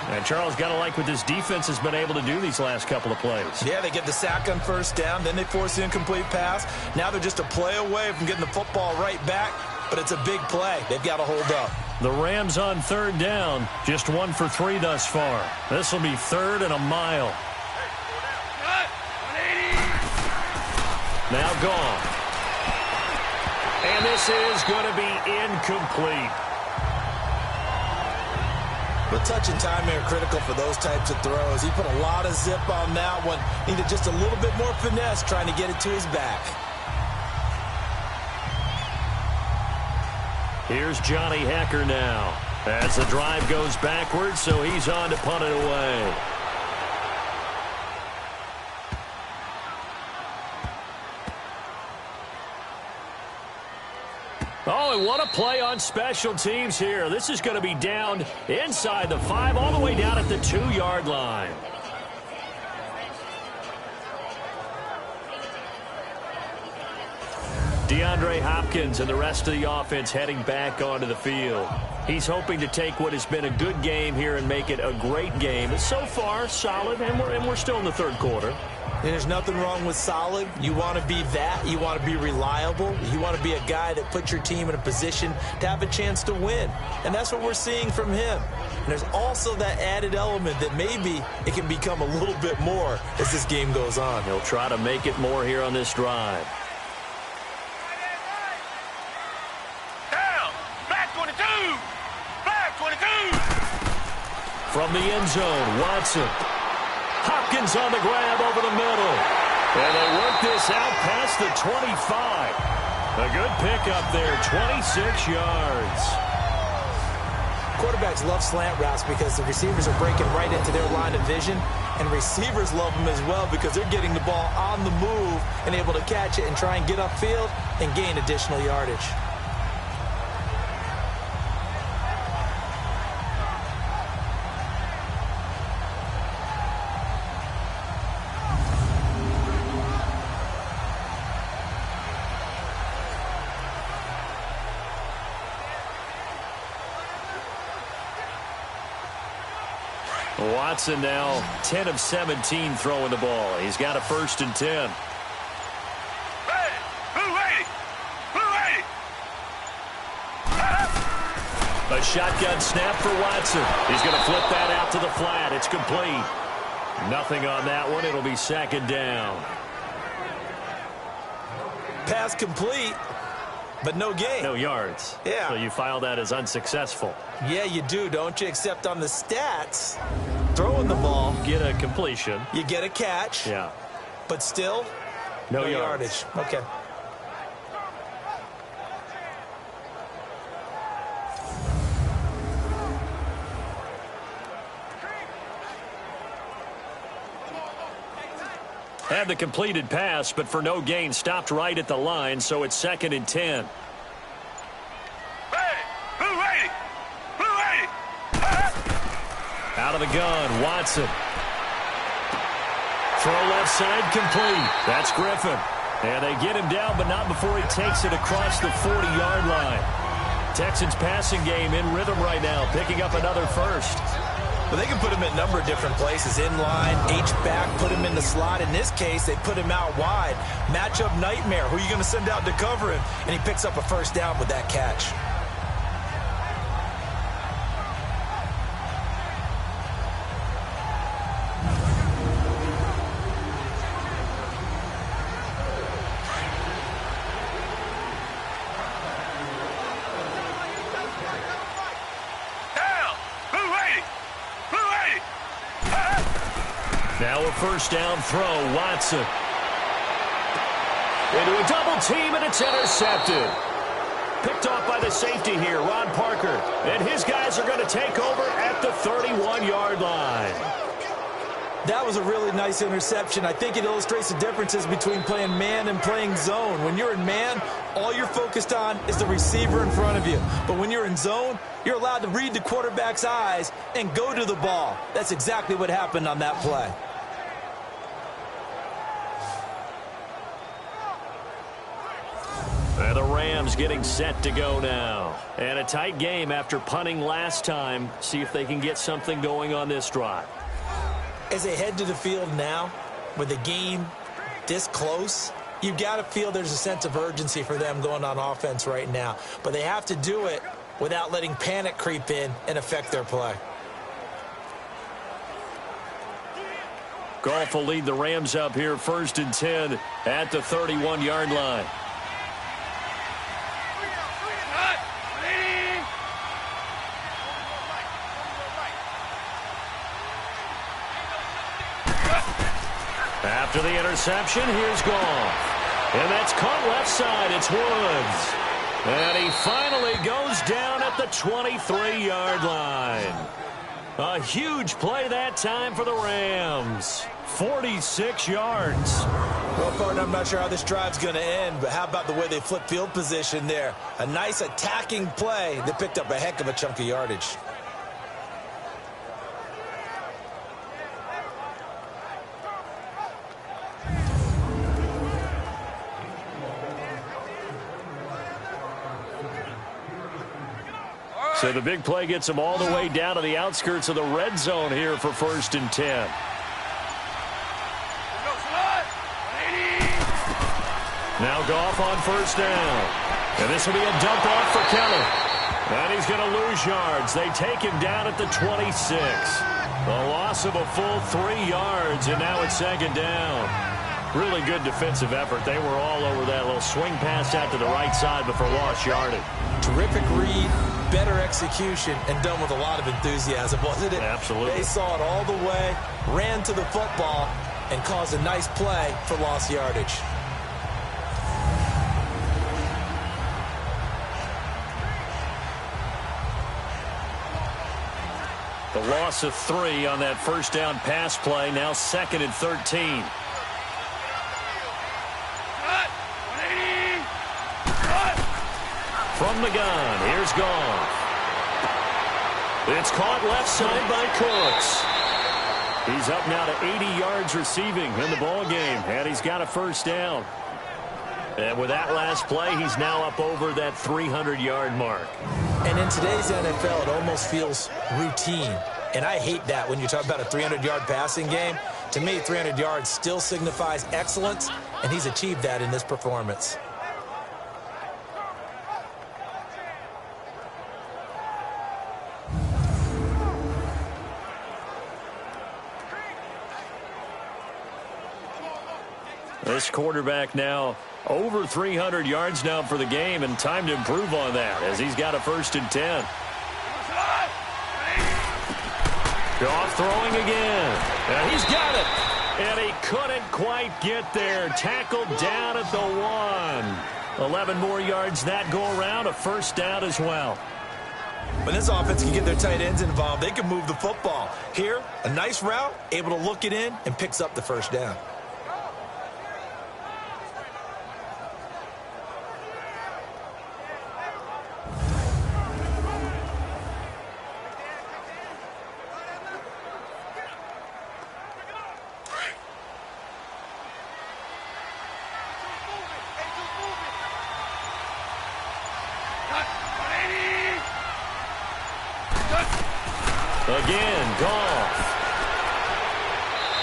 And Charles, got to like what this defense has been able to do these last couple of plays. Yeah, they get the sack on 1st down, then they force the incomplete pass. Now they're just a play away from getting the football right back, but it's a big play. They've got to hold up. The Rams on 3rd down, just 1 for 3 thus far. This will be 3rd and a mile. Now Goff. And this is going to be incomplete. Well, touch and timing are critical for those types of throws. He put a lot of zip on that one. Needed just a little bit more finesse trying to get it to his back. Here's Johnny Hecker now. As the drive goes backwards, so he's on to punt it away. Oh, and what a play on special teams here. This is going to be down inside the 5, all the way down at the 2-yard line. DeAndre Hopkins and the rest of the offense heading back onto the field. He's hoping to take what has been a good game here and make it a great game. So far, solid, and we're still in the third quarter. There's nothing wrong with solid. You want to be that. You want to be reliable. You want to be a guy that puts your team in a position to have a chance to win. And that's what we're seeing from him. And there's also that added element that maybe it can become a little bit more as this game goes on. He'll try to make it more here on this drive. Down. Flag 22. Flag 22. From the end zone, Watson. Hopkins on the grab over the middle. And they work this out past the 25. A good pickup there, 26 yards. Quarterbacks love slant routes because the receivers are breaking right into their line of vision. And receivers love them as well because they're getting the ball on the move and able to catch it and try and get upfield and gain additional yardage. Watson now 10 of 17 throwing the ball. He's got a 1st and 10. Hey, who ready? Who ready? A shotgun snap for Watson. He's going to flip that out to the flat. It's complete. Nothing on that one. It'll be 2nd down. Pass complete, but no gain. No yards. Yeah. So you file that as unsuccessful. Yeah, you do, don't you? Except on the stats, throwing the ball, Get a completion. you get a catch, Yeah. but still No yardage. Okay. Had the completed pass, but for no gain, stopped right at the line, so it's 2nd and 10. Hey, who ready? Who ready? Out of the gun, Watson. Throw left side complete. That's Griffin. And they get him down, but not before he takes it across the 40-yard line. Texans passing game in rhythm right now, picking up another 1st. Well, they can put him in a number of different places. In line, H-back, put him in the slot. In this case, they put him out wide. Matchup nightmare. Who are you going to send out to cover him? And he picks up a 1st down with that catch. Now a 1st down throw, Watson. Into a double team, and it's intercepted. Picked off by the safety here, Ron Parker. And his guys are going to take over at the 31-yard line. That was a really nice interception. I think it illustrates the differences between playing man and playing zone. When you're in man, all you're focused on is the receiver in front of you. But when you're in zone, you're allowed to read the quarterback's eyes and go to the ball. That's exactly what happened on that play. And the Rams getting set to go now. And a tight game after punting last time. See if they can get something going on this drive. As they head to the field now, with the game this close, you've got to feel there's a sense of urgency for them going on offense right now. But they have to do it without letting panic creep in and affect their play. Goff will lead the Rams up here 1st and 10 at the 31-yard line. After the interception, here's Goff. And that's caught left side. It's Woods. And he finally goes down at the 23-yard line. A huge play that time for the Rams. 46 yards. Well, partner, I'm not sure how this drive's going to end, but how about the way they flip field position there? A nice attacking play that picked up a heck of a chunk of yardage. So the big play gets them all the way down to the outskirts of the red zone here for 1st and 10. Now Goff on 1st down. And this will be a dump off for Kelly. And he's going to lose yards. They take him down at the 26. A loss of a full 3 yards, and now it's 2nd down. Really good defensive effort. They were all over that little swing pass out to the right side before lost yardage. Terrific read, better execution, and done with a lot of enthusiasm, wasn't it? Absolutely. They saw it all the way, ran to the football, and caused a nice play for lost yardage. The loss of 3 on that 1st down pass play. Now 2nd and 13. From the gun, here's Goff. It's caught left side by Cooks. He's up now to 80 yards receiving in the ball game, and he's got a 1st down. And with that last play, he's now up over that 300-yard mark. And in today's NFL, it almost feels routine. And I hate that when you talk about a 300-yard passing game. To me, 300 yards still signifies excellence, and he's achieved that in this performance. This quarterback now over 300 yards now for the game, and time to improve on that as he's got a 1st and 10. Goff throwing again. And he's got it. And he couldn't quite get there. Tackled down at the 1. 11 more yards that go around. A 1st down as well. When this offense can get their tight ends involved, they can move the football. Here, a nice route, able to look it in, and picks up the 1st down. Again, Goff.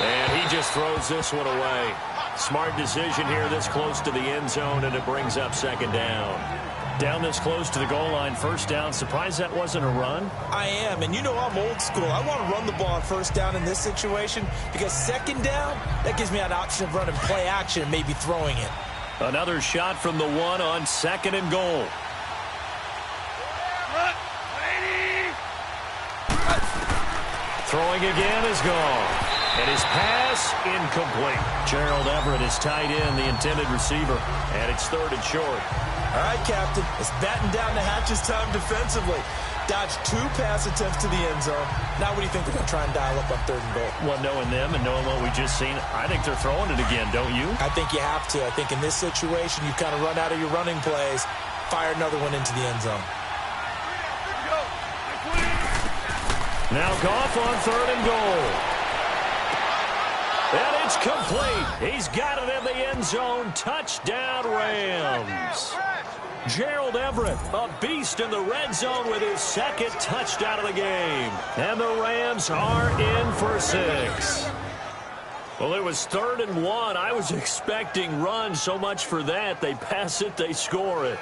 And he just throws this one away. Smart decision here this close to the end zone, and it brings up 2nd down. Down this close to the goal line, 1st down. Surprised that wasn't a run? I am, and you know I'm old school. I want to run the ball on 1st down in this situation because 2nd down, that gives me an option of running play action and maybe throwing it. Another shot from the 1 on 2nd and goal. Throwing again is gone. And his pass incomplete. Gerald Everett is tight end, the intended receiver. And it's 3rd and short. All right, Captain. It's batten down the hatches time defensively. Dodged 2 pass attempts to the end zone. Now what do you think they're going to try and dial up on 3rd and goal? Well, knowing them and knowing what we just seen, I think they're throwing it again, don't you? I think you have to. I think in this situation, you kind of run out of your running plays, fire another one into the end zone. Now Goff on 3rd and goal. And it's complete. He's got it in the end zone. Touchdown, Rams. Gerald Everett, a beast in the red zone with his 2nd touchdown of the game. And the Rams are in for 6. Well, it was 3rd and 1. I was expecting runs, so much for that. They pass it, they score it.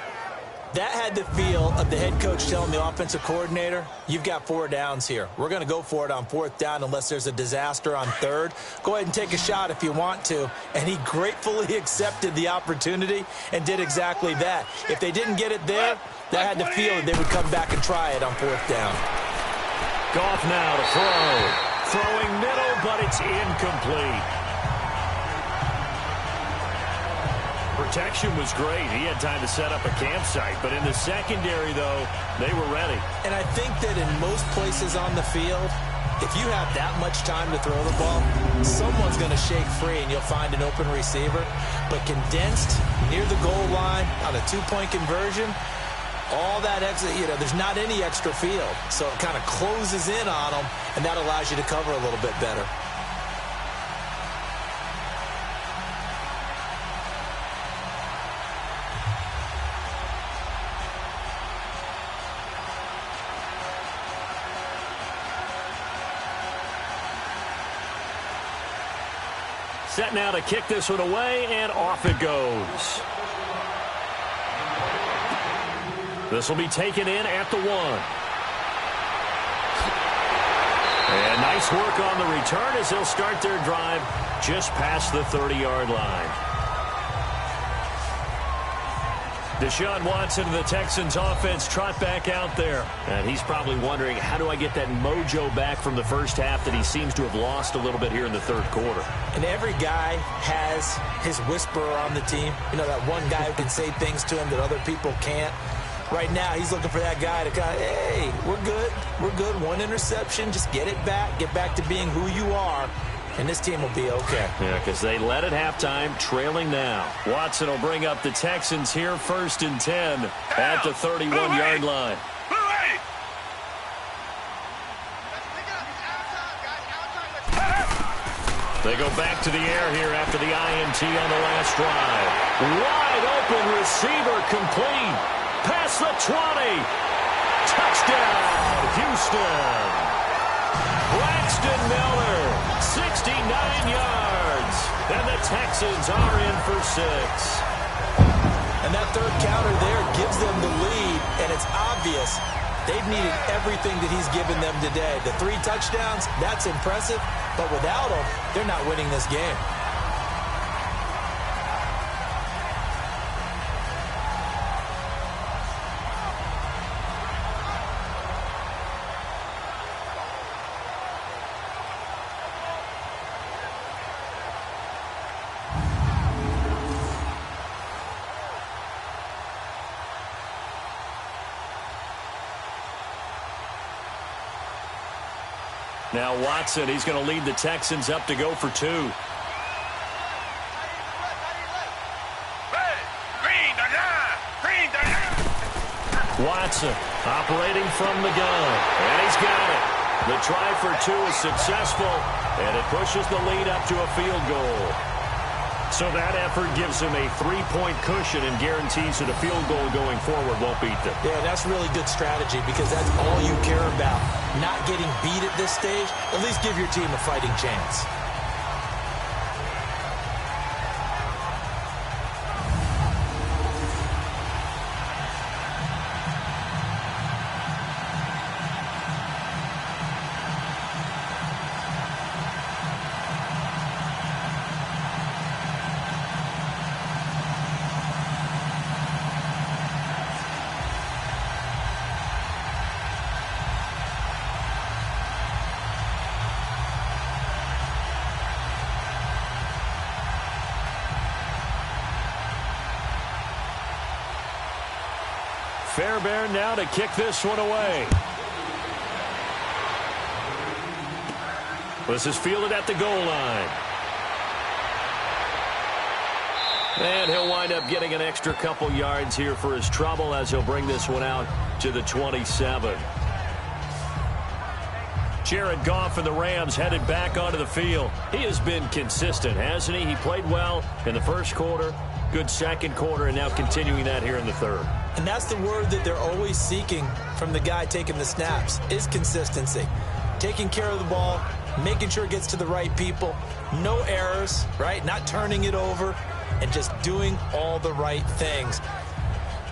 That had the feel of the head coach telling the offensive coordinator, you've got 4 downs here. We're going to go for it on 4th down unless there's a disaster on 3rd. Go ahead and take a shot if you want to. And he gratefully accepted the opportunity and did exactly that. If they didn't get it there, that had the feel that they would come back and try it on 4th down. Goff now to throw. Throwing middle, but it's incomplete. protection was great. He had time to set up a campsite. But in the secondary, though, they were ready. And I think that in most places on the field, if you have that much time to throw the ball, someone's going to shake free and you'll find an open receiver. But condensed near the goal line on a two-point conversion, all that extra, there's not any extra field. So it kind of closes in on them, and that allows you to cover a little bit better. Set now to kick this one away, and off it goes. This will be taken in at the 1. And nice work on the return as they'll start their drive just past the 30-yard line. Deshaun Watson of the Texans offense trot back out there. And he's probably wondering, how do I get that mojo back from the first half that he seems to have lost a little bit here in the third quarter? And every guy has his whisperer on the team. That one guy who can say things to him that other people can't. Right now, he's looking for that guy to kind of, hey, we're good. We're good. One interception. Just get it back. Get back to being who you are. And this team will be okay. Yeah, because they led at halftime, trailing now. Watson will bring up the Texans here, 1st and 10 at the 31-yard line. They go back to the air here after the INT on the last drive. Wide open receiver complete. Past the 20. Touchdown, Houston. Braxton Miller, 69 yards. And the Texans are in for 6. And that third counter there gives them the lead, and it's obvious they've needed everything that he's given them today. The 3 touchdowns, that's impressive, but without him, they're not winning this game. Now Watson, he's going to lead the Texans up to go for 2. Watson operating from the gun, and he's got it. The try for 2 is successful, and it pushes the lead up to a field goal. So that effort gives him a 3-point cushion and guarantees that a field goal going forward won't beat them. Yeah, that's really good strategy because that's all you care about. Not getting beat at this stage, at least give your team a fighting chance. Fairbairn now to kick this one away. This is fielded at the goal line. And he'll wind up getting an extra couple yards here for his trouble as he'll bring this one out to the 27. Jared Goff and the Rams headed back onto the field. He has been consistent, hasn't he? He played well in the first quarter, good second quarter, and now continuing that here in the third. And that's the word that they're always seeking from the guy taking the snaps, is consistency. Taking care of the ball, making sure it gets to the right people, no errors, right? Not turning it over, and just doing all the right things.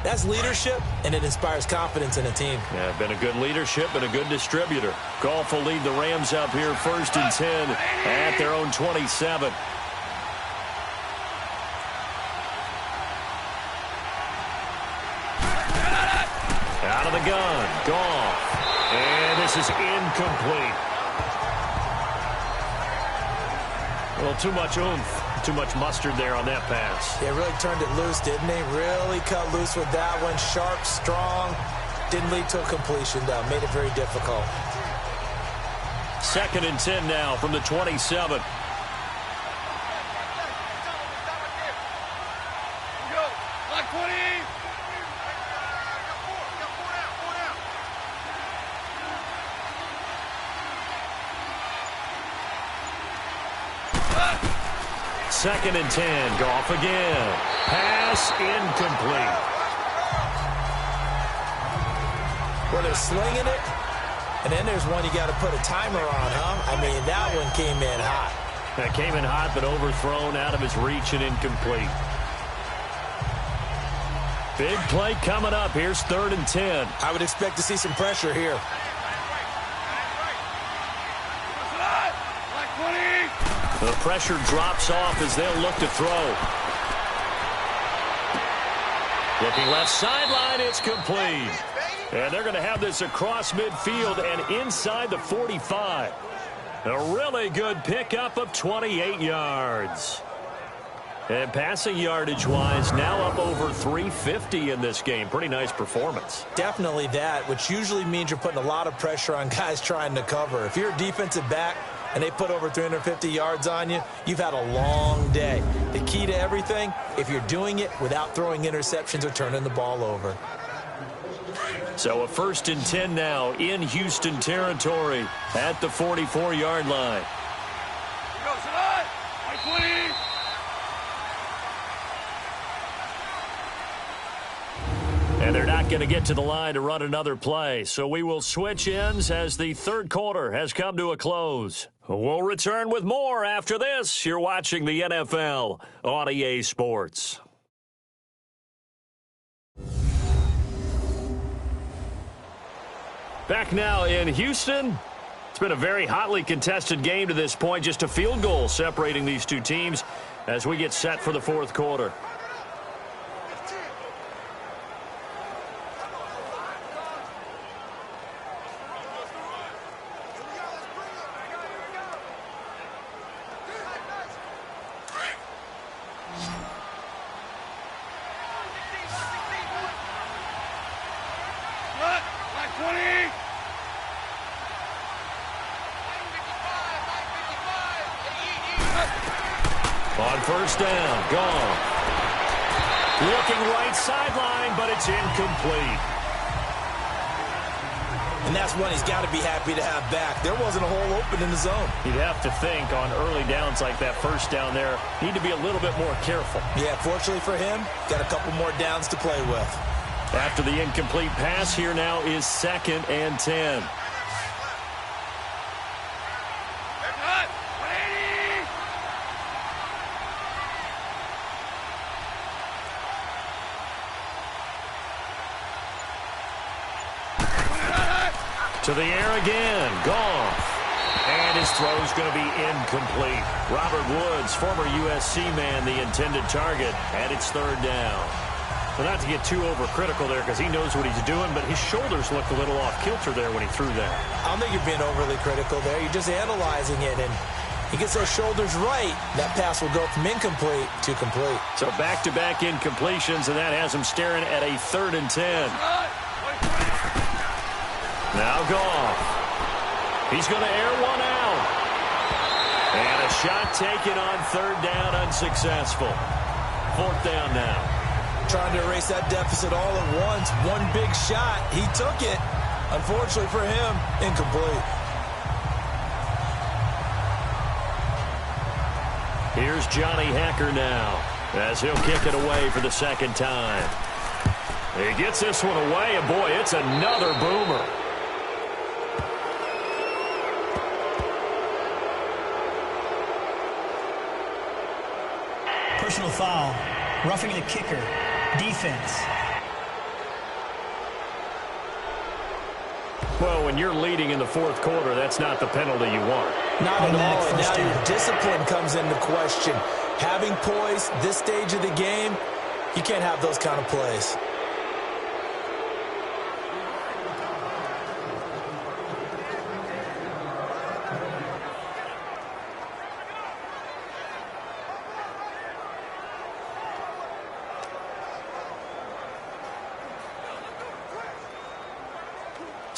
That's leadership, and it inspires confidence in a team. Yeah, been a good leadership and a good distributor. Goff will lead the Rams up here 1st and 10 at their own 27. Out of the gun, Goff. And this is incomplete. Well, too much oomph, too much mustard there on that pass. They really turned it loose, didn't they? Really cut loose with that one. Sharp, strong. Didn't lead to a completion, though. Made it very difficult. 2nd and 10 now from the 27. Second and 10. Goff again. Pass incomplete. Well, they're slinging it. And then there's one you got to put a timer on, huh? I mean, that one came in hot. That came in hot, but overthrown, out of his reach and incomplete. Big play coming up. Here's 3rd and 10. I would expect to see some pressure here. The pressure drops off as they'll look to throw. Looking left sideline, it's complete. And they're going to have this across midfield and inside the 45. A really good pickup of 28 yards. And passing yardage-wise, now up over 350 in this game. Pretty nice performance. Definitely that, which usually means you're putting a lot of pressure on guys trying to cover. If you're a defensive back and they put over 350 yards on you, you've had a long day. The key to everything, if you're doing it without throwing interceptions or turning the ball over. So a 1st and 10 now in Houston territory at the 44-yard line. And they're not going to get to the line to run another play. So we will switch ends as the 3rd quarter has come to a close. We'll return with more after this. You're watching the NFL on EA Sports. Back now in Houston. It's been a very hotly contested game to this point. Just a field goal separating these two teams as we get set for the 4th quarter. On 1st down, gone. Looking right sideline, but it's incomplete. And that's one he's got to be happy to have back. There wasn't a hole open in the zone. You'd have to think on early downs like that 1st down there, need to be a little bit more careful. Yeah, fortunately for him, got a couple more downs to play with. After the incomplete pass, here now is 2nd and 10. To the air again, Goff. And his throw's going to be incomplete. Robert Woods, former USC man, the intended target, and it's 3rd down. Well, not to get too overcritical there because he knows what he's doing, but his shoulders looked a little off kilter there when he threw that. I don't think you're being overly critical there. You're just analyzing it, and he gets those shoulders right. That pass will go from incomplete to complete. So back-to-back incompletions, and that has him staring at a 3rd and 10. Now Goff. He's going to air one out. And a shot taken on 3rd down, unsuccessful. 4th down now. Trying to erase that deficit all at once. One big shot. He took it. Unfortunately for him, incomplete. Here's Johnny Hacker now as he'll kick it away for the 2nd time. He gets this one away, and boy, it's another boomer. Personal foul, roughing the kicker, defense. Well, when you're leading in the 4th quarter, that's not the penalty you want. Not at all, and now your discipline comes into question. Having poise this stage of the game, you can't have those kind of plays.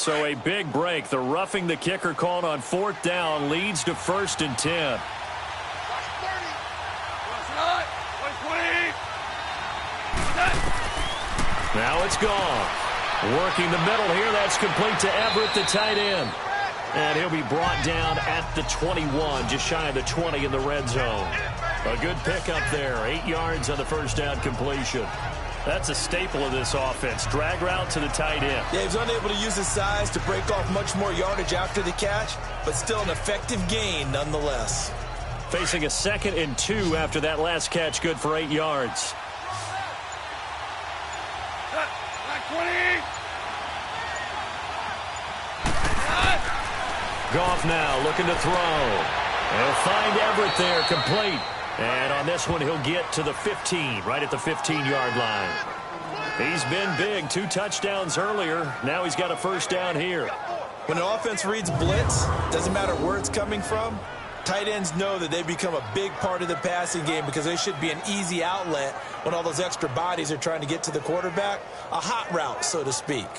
So a big break. The roughing the kicker called on 4th down leads to 1st and 10. Now it's gone. Working the middle here. That's complete to Everett, the tight end. And he'll be brought down at the 21, just shy of the 20 in the red zone. A good pickup there. 8 yards on the first down completion. That's a staple of this offense. Drag route to the tight end. Yeah, he was unable to use his size to break off much more yardage after the catch, but still an effective gain nonetheless. Facing a 2nd and 2 after that last catch, good for 8 yards. Goff now looking to throw. He'll find Everett there, complete. And on this one, he'll get to the 15, right at the 15-yard line. He's been big, 2 touchdowns earlier. Now he's got a first down here. When an offense reads blitz, doesn't matter where it's coming from, tight ends know that they become a big part of the passing game because they should be an easy outlet when all those extra bodies are trying to get to the quarterback. A hot route, so to speak.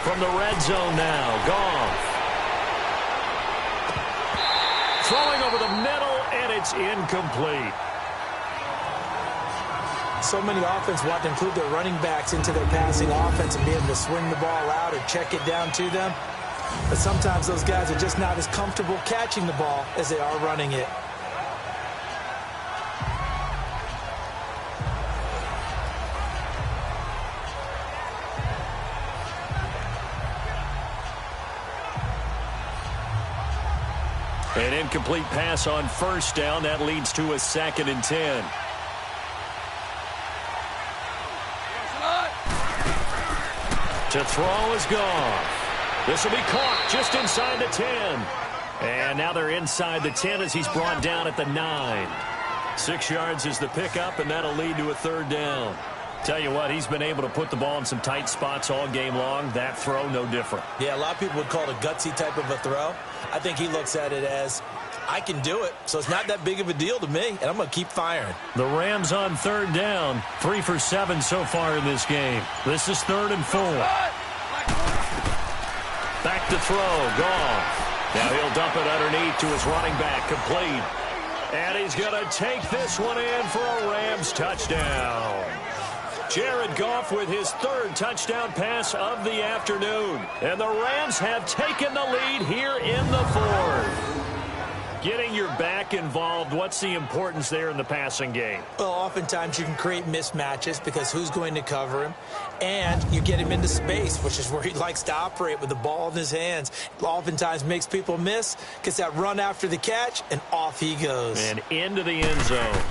From the red zone now, Goff. Throwing over the middle, and it's incomplete. So many offenses want to include their running backs into their passing offense and be able to swing the ball out or check it down to them. But sometimes those guys are just not as comfortable catching the ball as they are running it. An incomplete pass on first down. That leads to a 2nd and 10. To throw is gone. This will be caught just inside the 10. And now they're inside the 10 as he's brought down at the 9. 6 yards is the pickup, and that'll lead to a 3rd down. Tell you what, he's been able to put the ball in some tight spots all game long. That throw, no different. Yeah, a lot of people would call it a gutsy type of a throw. I think he looks at it as, I can do it, so it's not that big of a deal to me, and I'm going to keep firing. The Rams on 3rd down, 3 for 7 so far in this game. This is 3rd and 4. Back to throw, Goff. Now he'll dump it underneath to his running back, complete. And he's going to take this one in for a Rams touchdown. Jared Goff with his 3rd touchdown pass of the afternoon. And the Rams have taken the lead here in the 4th. Getting your back involved, what's the importance there in the passing game? Well, oftentimes you can create mismatches because who's going to cover him? And you get him into space, which is where he likes to operate with the ball in his hands. Oftentimes makes people miss, gets that run after the catch, and off he goes. And into the end zone.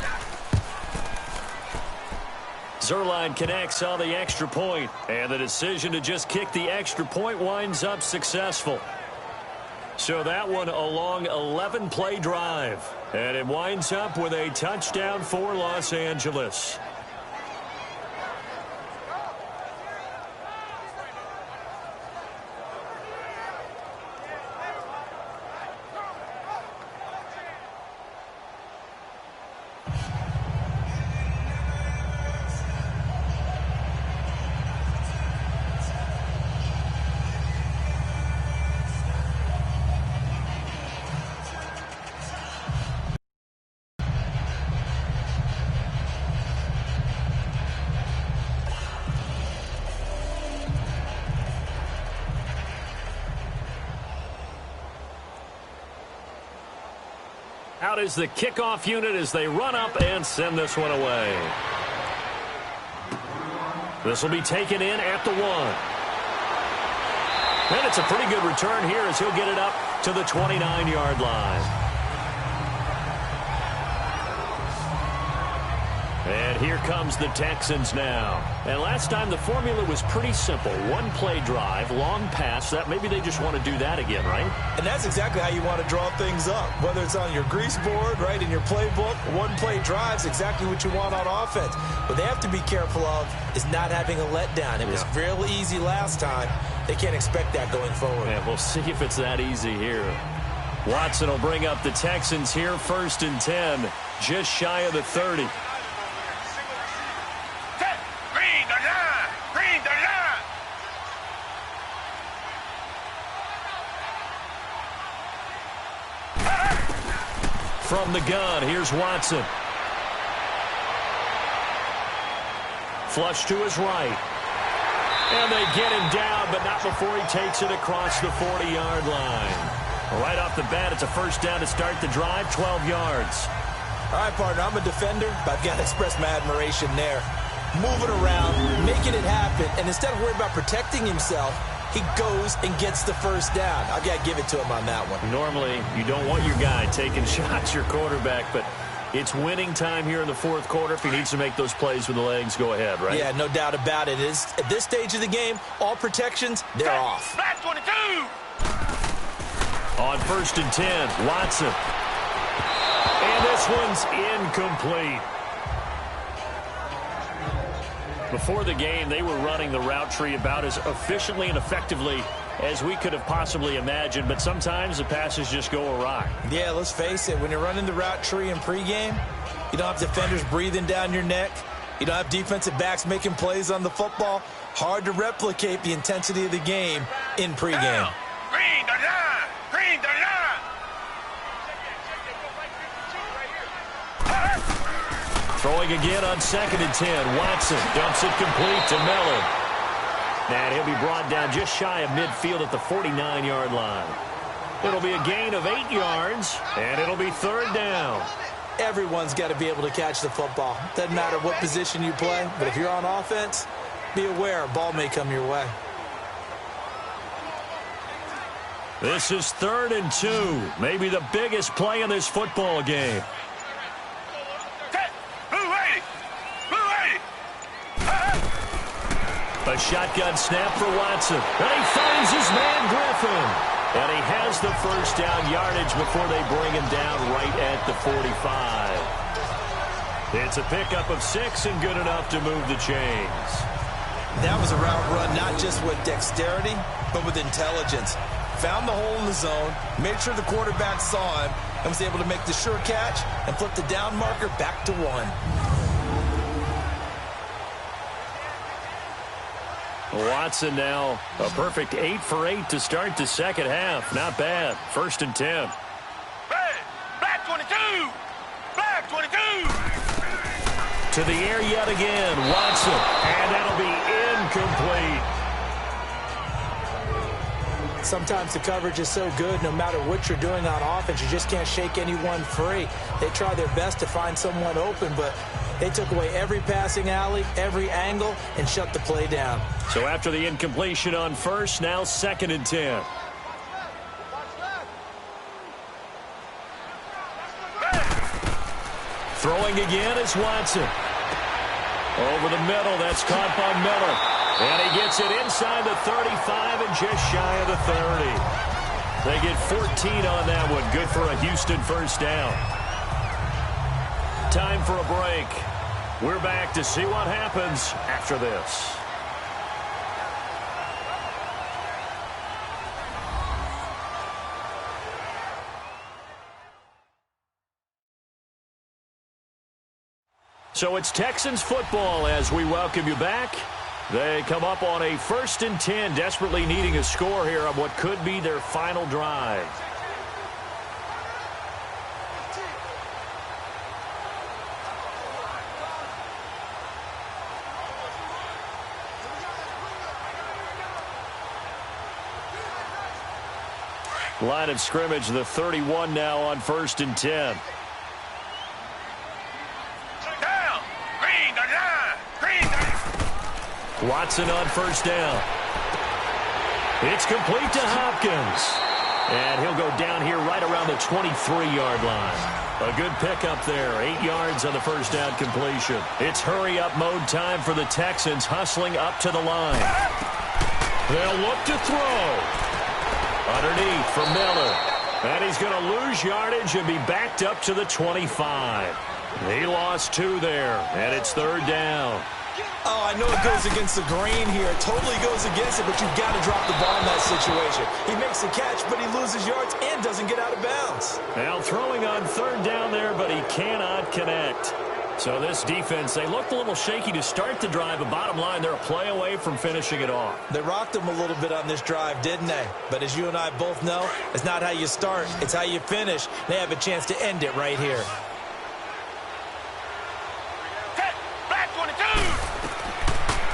Zerline connects on the extra point, and the decision to just kick the extra point winds up successful. So that one a long 11-play drive, and it winds up with a touchdown for Los Angeles. Out is the kickoff unit as they run up and send this one away. This will be taken in at the 1. And it's a pretty good return here as he'll get it up to the 29-yard line. And here comes the Texans now. And last time the formula was pretty simple. One play drive, long pass. That maybe they just want to do that again, right? And that's exactly how you want to draw things up. Whether it's on your grease board, right, in your playbook, one play drive is exactly what you want on offense. What they have to be careful of is not having a letdown. It was real easy last time. They can't expect that going forward. And we'll see if it's that easy here. Watson will bring up the Texans here, 1st and 10, just shy of the 30. From the gun, here's Watson. Flush to his right. And they get him down, but not before he takes it across the 40-yard line. Right off the bat, it's a 1st down to start the drive, 12 yards. All right, partner, I'm a defender, but I've got to express my admiration there. Moving around, making it happen, and instead of worrying about protecting himself, he goes and gets the 1st down. I've got to give it to him on that one. Normally, you don't want your guy taking shots, your quarterback, but it's winning time here in the 4th quarter. If he needs to make those plays with the legs, go ahead, right? Yeah, no doubt about it. At this stage of the game, all protections, they're off. Black 22! On 1st and 10, Watson. And this one's incomplete. Before the game, they were running the route tree about as efficiently and effectively as we could have possibly imagined, but sometimes the passes just go awry. Yeah, let's face it, when you're running the route tree in pregame, you don't have defenders breathing down your neck. You don't have defensive backs making plays on the football. Hard to replicate the intensity of the game in pregame. Green the line! Green the line! Throwing again on 2nd and 10. Watson dumps it complete to Miller. And he'll be brought down just shy of midfield at the 49-yard line. It'll be a gain of 8 yards, and it'll be 3rd down. Everyone's got to be able to catch the football. Doesn't matter what position you play, but if you're on offense, be aware a ball may come your way. This is 3rd and 2. Maybe the biggest play in this football game. A shotgun snap for Watson. And he finds his man Griffin. And he has the 1st down yardage before they bring him down right at the 45. It's a pickup of 6 and good enough to move the chains. That was a route run not just with dexterity, but with intelligence. Found the hole in the zone, made sure the quarterback saw him, and was able to make the sure catch and flip the down marker back to 1. Watson now a perfect 8 for 8 to start the 2nd half. Not bad. 1st and 10. Black 22! Black 22! To the air yet again. Watson. And that'll be incomplete. Sometimes the coverage is so good, no matter what you're doing on offense, you just can't shake anyone free. They try their best to find someone open, but they took away every passing alley, every angle, and shut the play down. So after the incompletion on 1st, now 2nd and 10. Throwing again is Watson. Over the middle, that's caught by Miller. And he gets it inside the 35 and just shy of the 30. They get 14 on that one. Good for a Houston 1st down. Time for a break. We're back to see what happens after this. So it's Texans football as we welcome you back. They come up on a 1st and 10, desperately needing a score here on what could be their final drive. Line of scrimmage, the 31 now on 1st and 10. Down! Green the line! Green the... Watson on 1st down. It's complete to Hopkins. And he'll go down here right around the 23-yard line. A good pickup there. 8 yards on the first down completion. It's hurry-up mode time for the Texans, hustling up to the line. They'll look to throw. Underneath for Miller. And he's going to lose yardage and be backed up to the 25. He lost 2 there, and it's third down. Oh, I know it goes against the grain here. It totally goes against it, but you've got to drop the ball in that situation. He makes the catch, but he loses yards and doesn't get out of bounds. Now throwing on third down there, but he cannot connect. So this defense, they looked a little shaky to start the drive, but bottom line, they're a play away from finishing it off. They rocked him a little bit on this drive, didn't they? But as you and I both know, it's not how you start, it's how you finish. They have a chance to end it right here.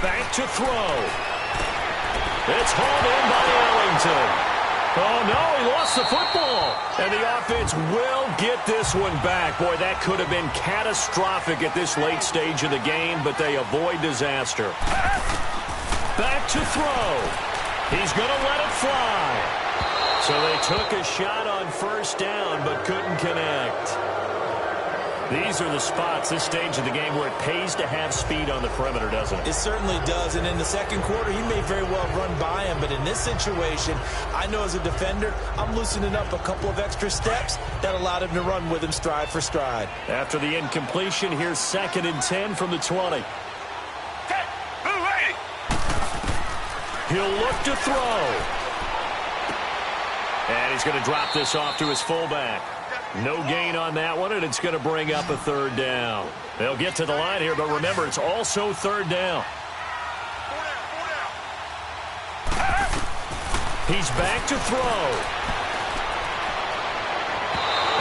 Back to throw. It's hauled in by Ellington. Oh, no, he lost the football. And the offense will get this one back. Boy, that could have been catastrophic at this late stage of the game, but they avoid disaster. Back to throw. He's going to let it fly. So they took a shot on first down, but couldn't connect. These are the spots, this stage of the game, where it pays to have speed on the perimeter, doesn't it? It certainly does, and in the second quarter, he may very well run by him, but in this situation, I know as a defender, I'm loosening up a couple of extra steps that allowed him to run with him stride for stride. After the incompletion, here's 2nd and 10 from the 20. He'll look to throw. And he's going to drop this off to his fullback. No gain on that one, and it's going to bring up a third down. They'll get to the line here, but remember, it's also third down. He's back to throw.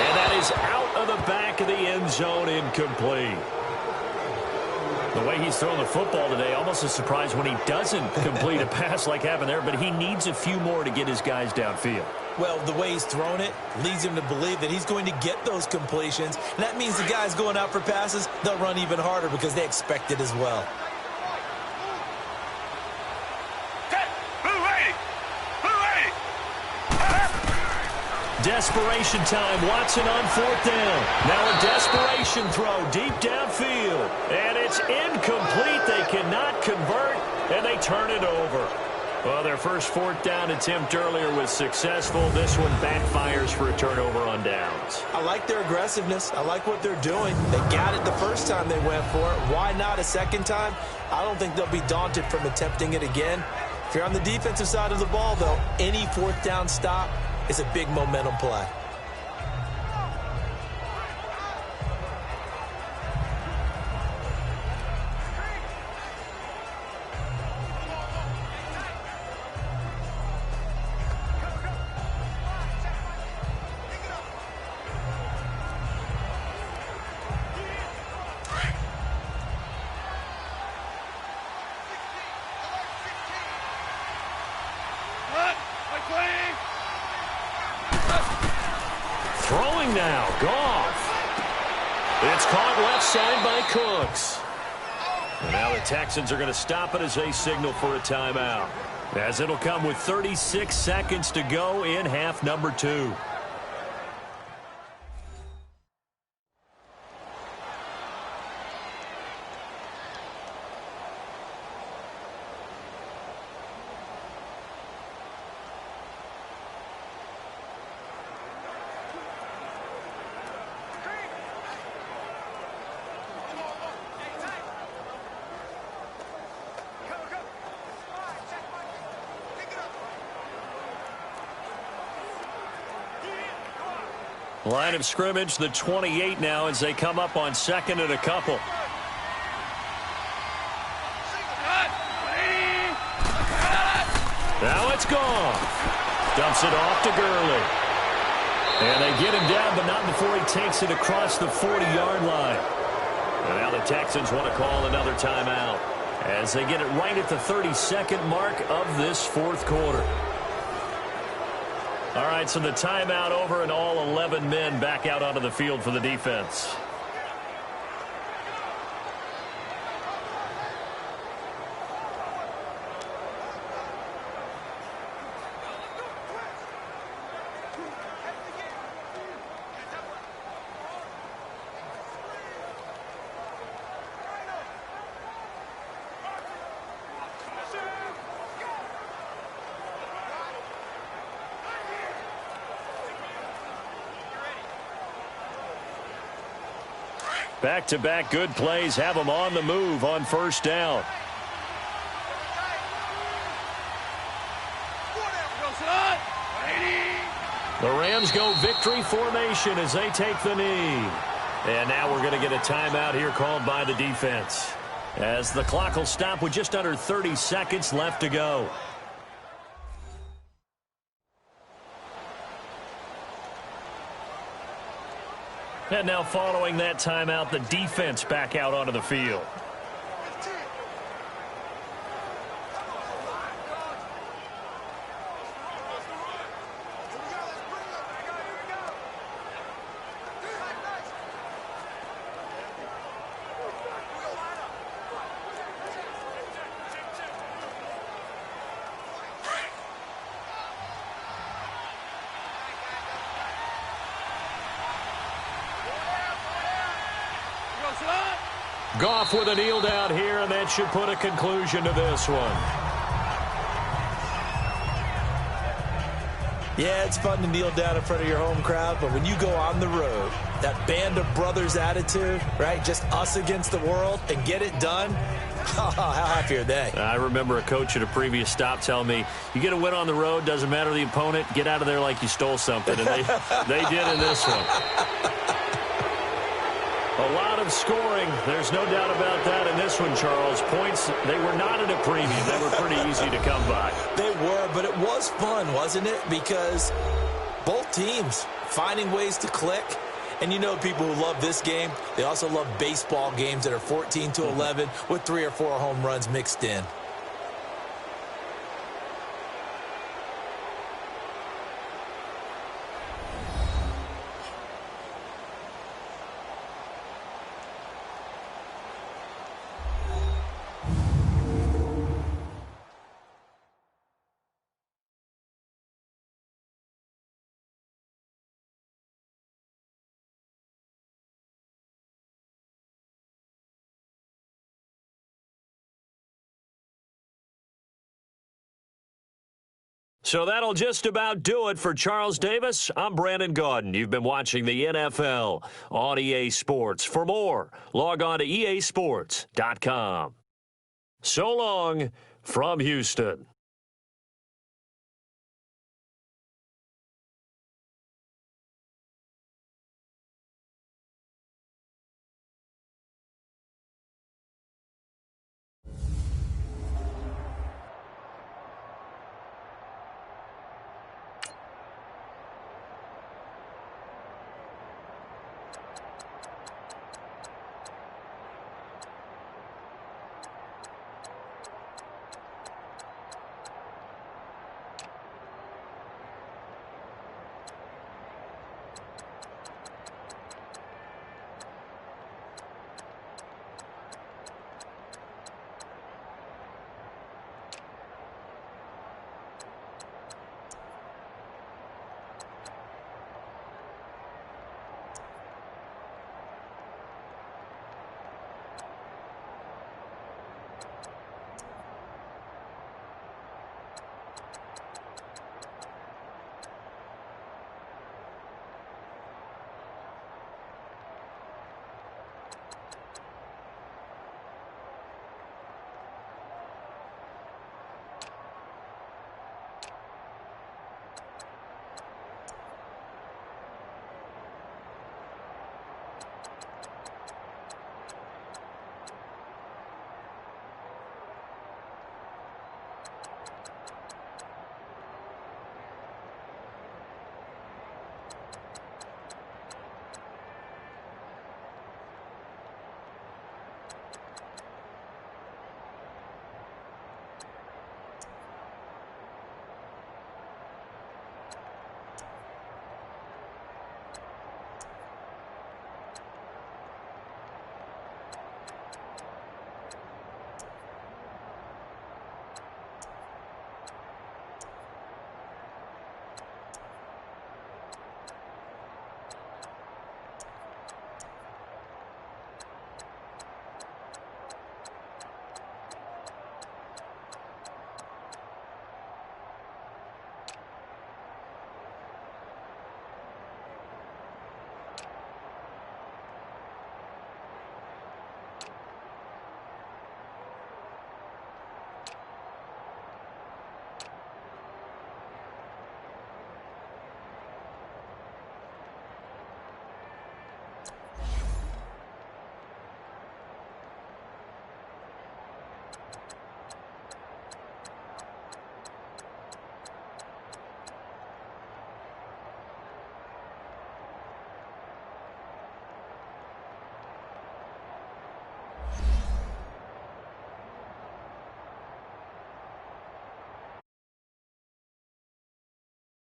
And that is out of the back of the end zone, incomplete. The way he's thrown the football today, almost a surprise when he doesn't complete a pass like happened there, but he needs a few more to get his guys downfield. Well, the way he's thrown it leads him to believe that he's going to get those completions. And that means the guys going out for passes, they'll run even harder because they expect it as well. Desperation time. Watson on fourth down. Now a desperation throw deep downfield. And it's incomplete. They cannot convert, and they turn it over. Well, their first fourth down attempt earlier was successful. This one backfires for a turnover on downs. I like their aggressiveness. I like what they're doing. They got it the first time they went for it. Why not a second time? I don't think they'll be daunted from attempting it again. If you're on the defensive side of the ball, though, any fourth down stop is a big momentum play. Throwing now, Goff. It's caught left side by Cooks. And now the Texans are going to stop it as they signal for a timeout, as it'll come with 36 seconds to go in half number 2. Line of scrimmage, the 28 now, as they come up on 2nd and a couple. Now it's gone. Dumps it off to Gurley. And they get him down, but not before he takes it across the 40-yard line. And now the Texans want to call another timeout as they get it right at the 32nd mark of this fourth quarter. All right, so the timeout over and all 11 men back out onto the field for the defense. Back-to-back good plays have them on the move on first down. The Rams go victory formation as they take the knee. And now we're going to get a timeout here called by the defense, as the clock will stop with just under 30 seconds left to go. And now following that timeout, the defense back out onto the field. Goff with a kneel down here, and that should put a conclusion to this one. Yeah, it's fun to kneel down in front of your home crowd, but when you go on the road, that band of brothers attitude, right, just us against the world, and get it done, how happy are they? I remember a coach at a previous stop telling me, you get a win on the road, doesn't matter the opponent, get out of there like you stole something, and they did in this one. A lot of scoring. There's no doubt about that in this one, Charles. Points, they were not at a premium. They were pretty easy to come by. They were, but it was fun, wasn't it? Because both teams finding ways to click. And you know people who love this game, they also love baseball games that are 14-11 with 3 or 4 home runs mixed in. So that'll just about do it for Charles Davis. I'm Brandon Gaudin. You've been watching the NFL on EA Sports. For more, log on to easports.com. So long from Houston.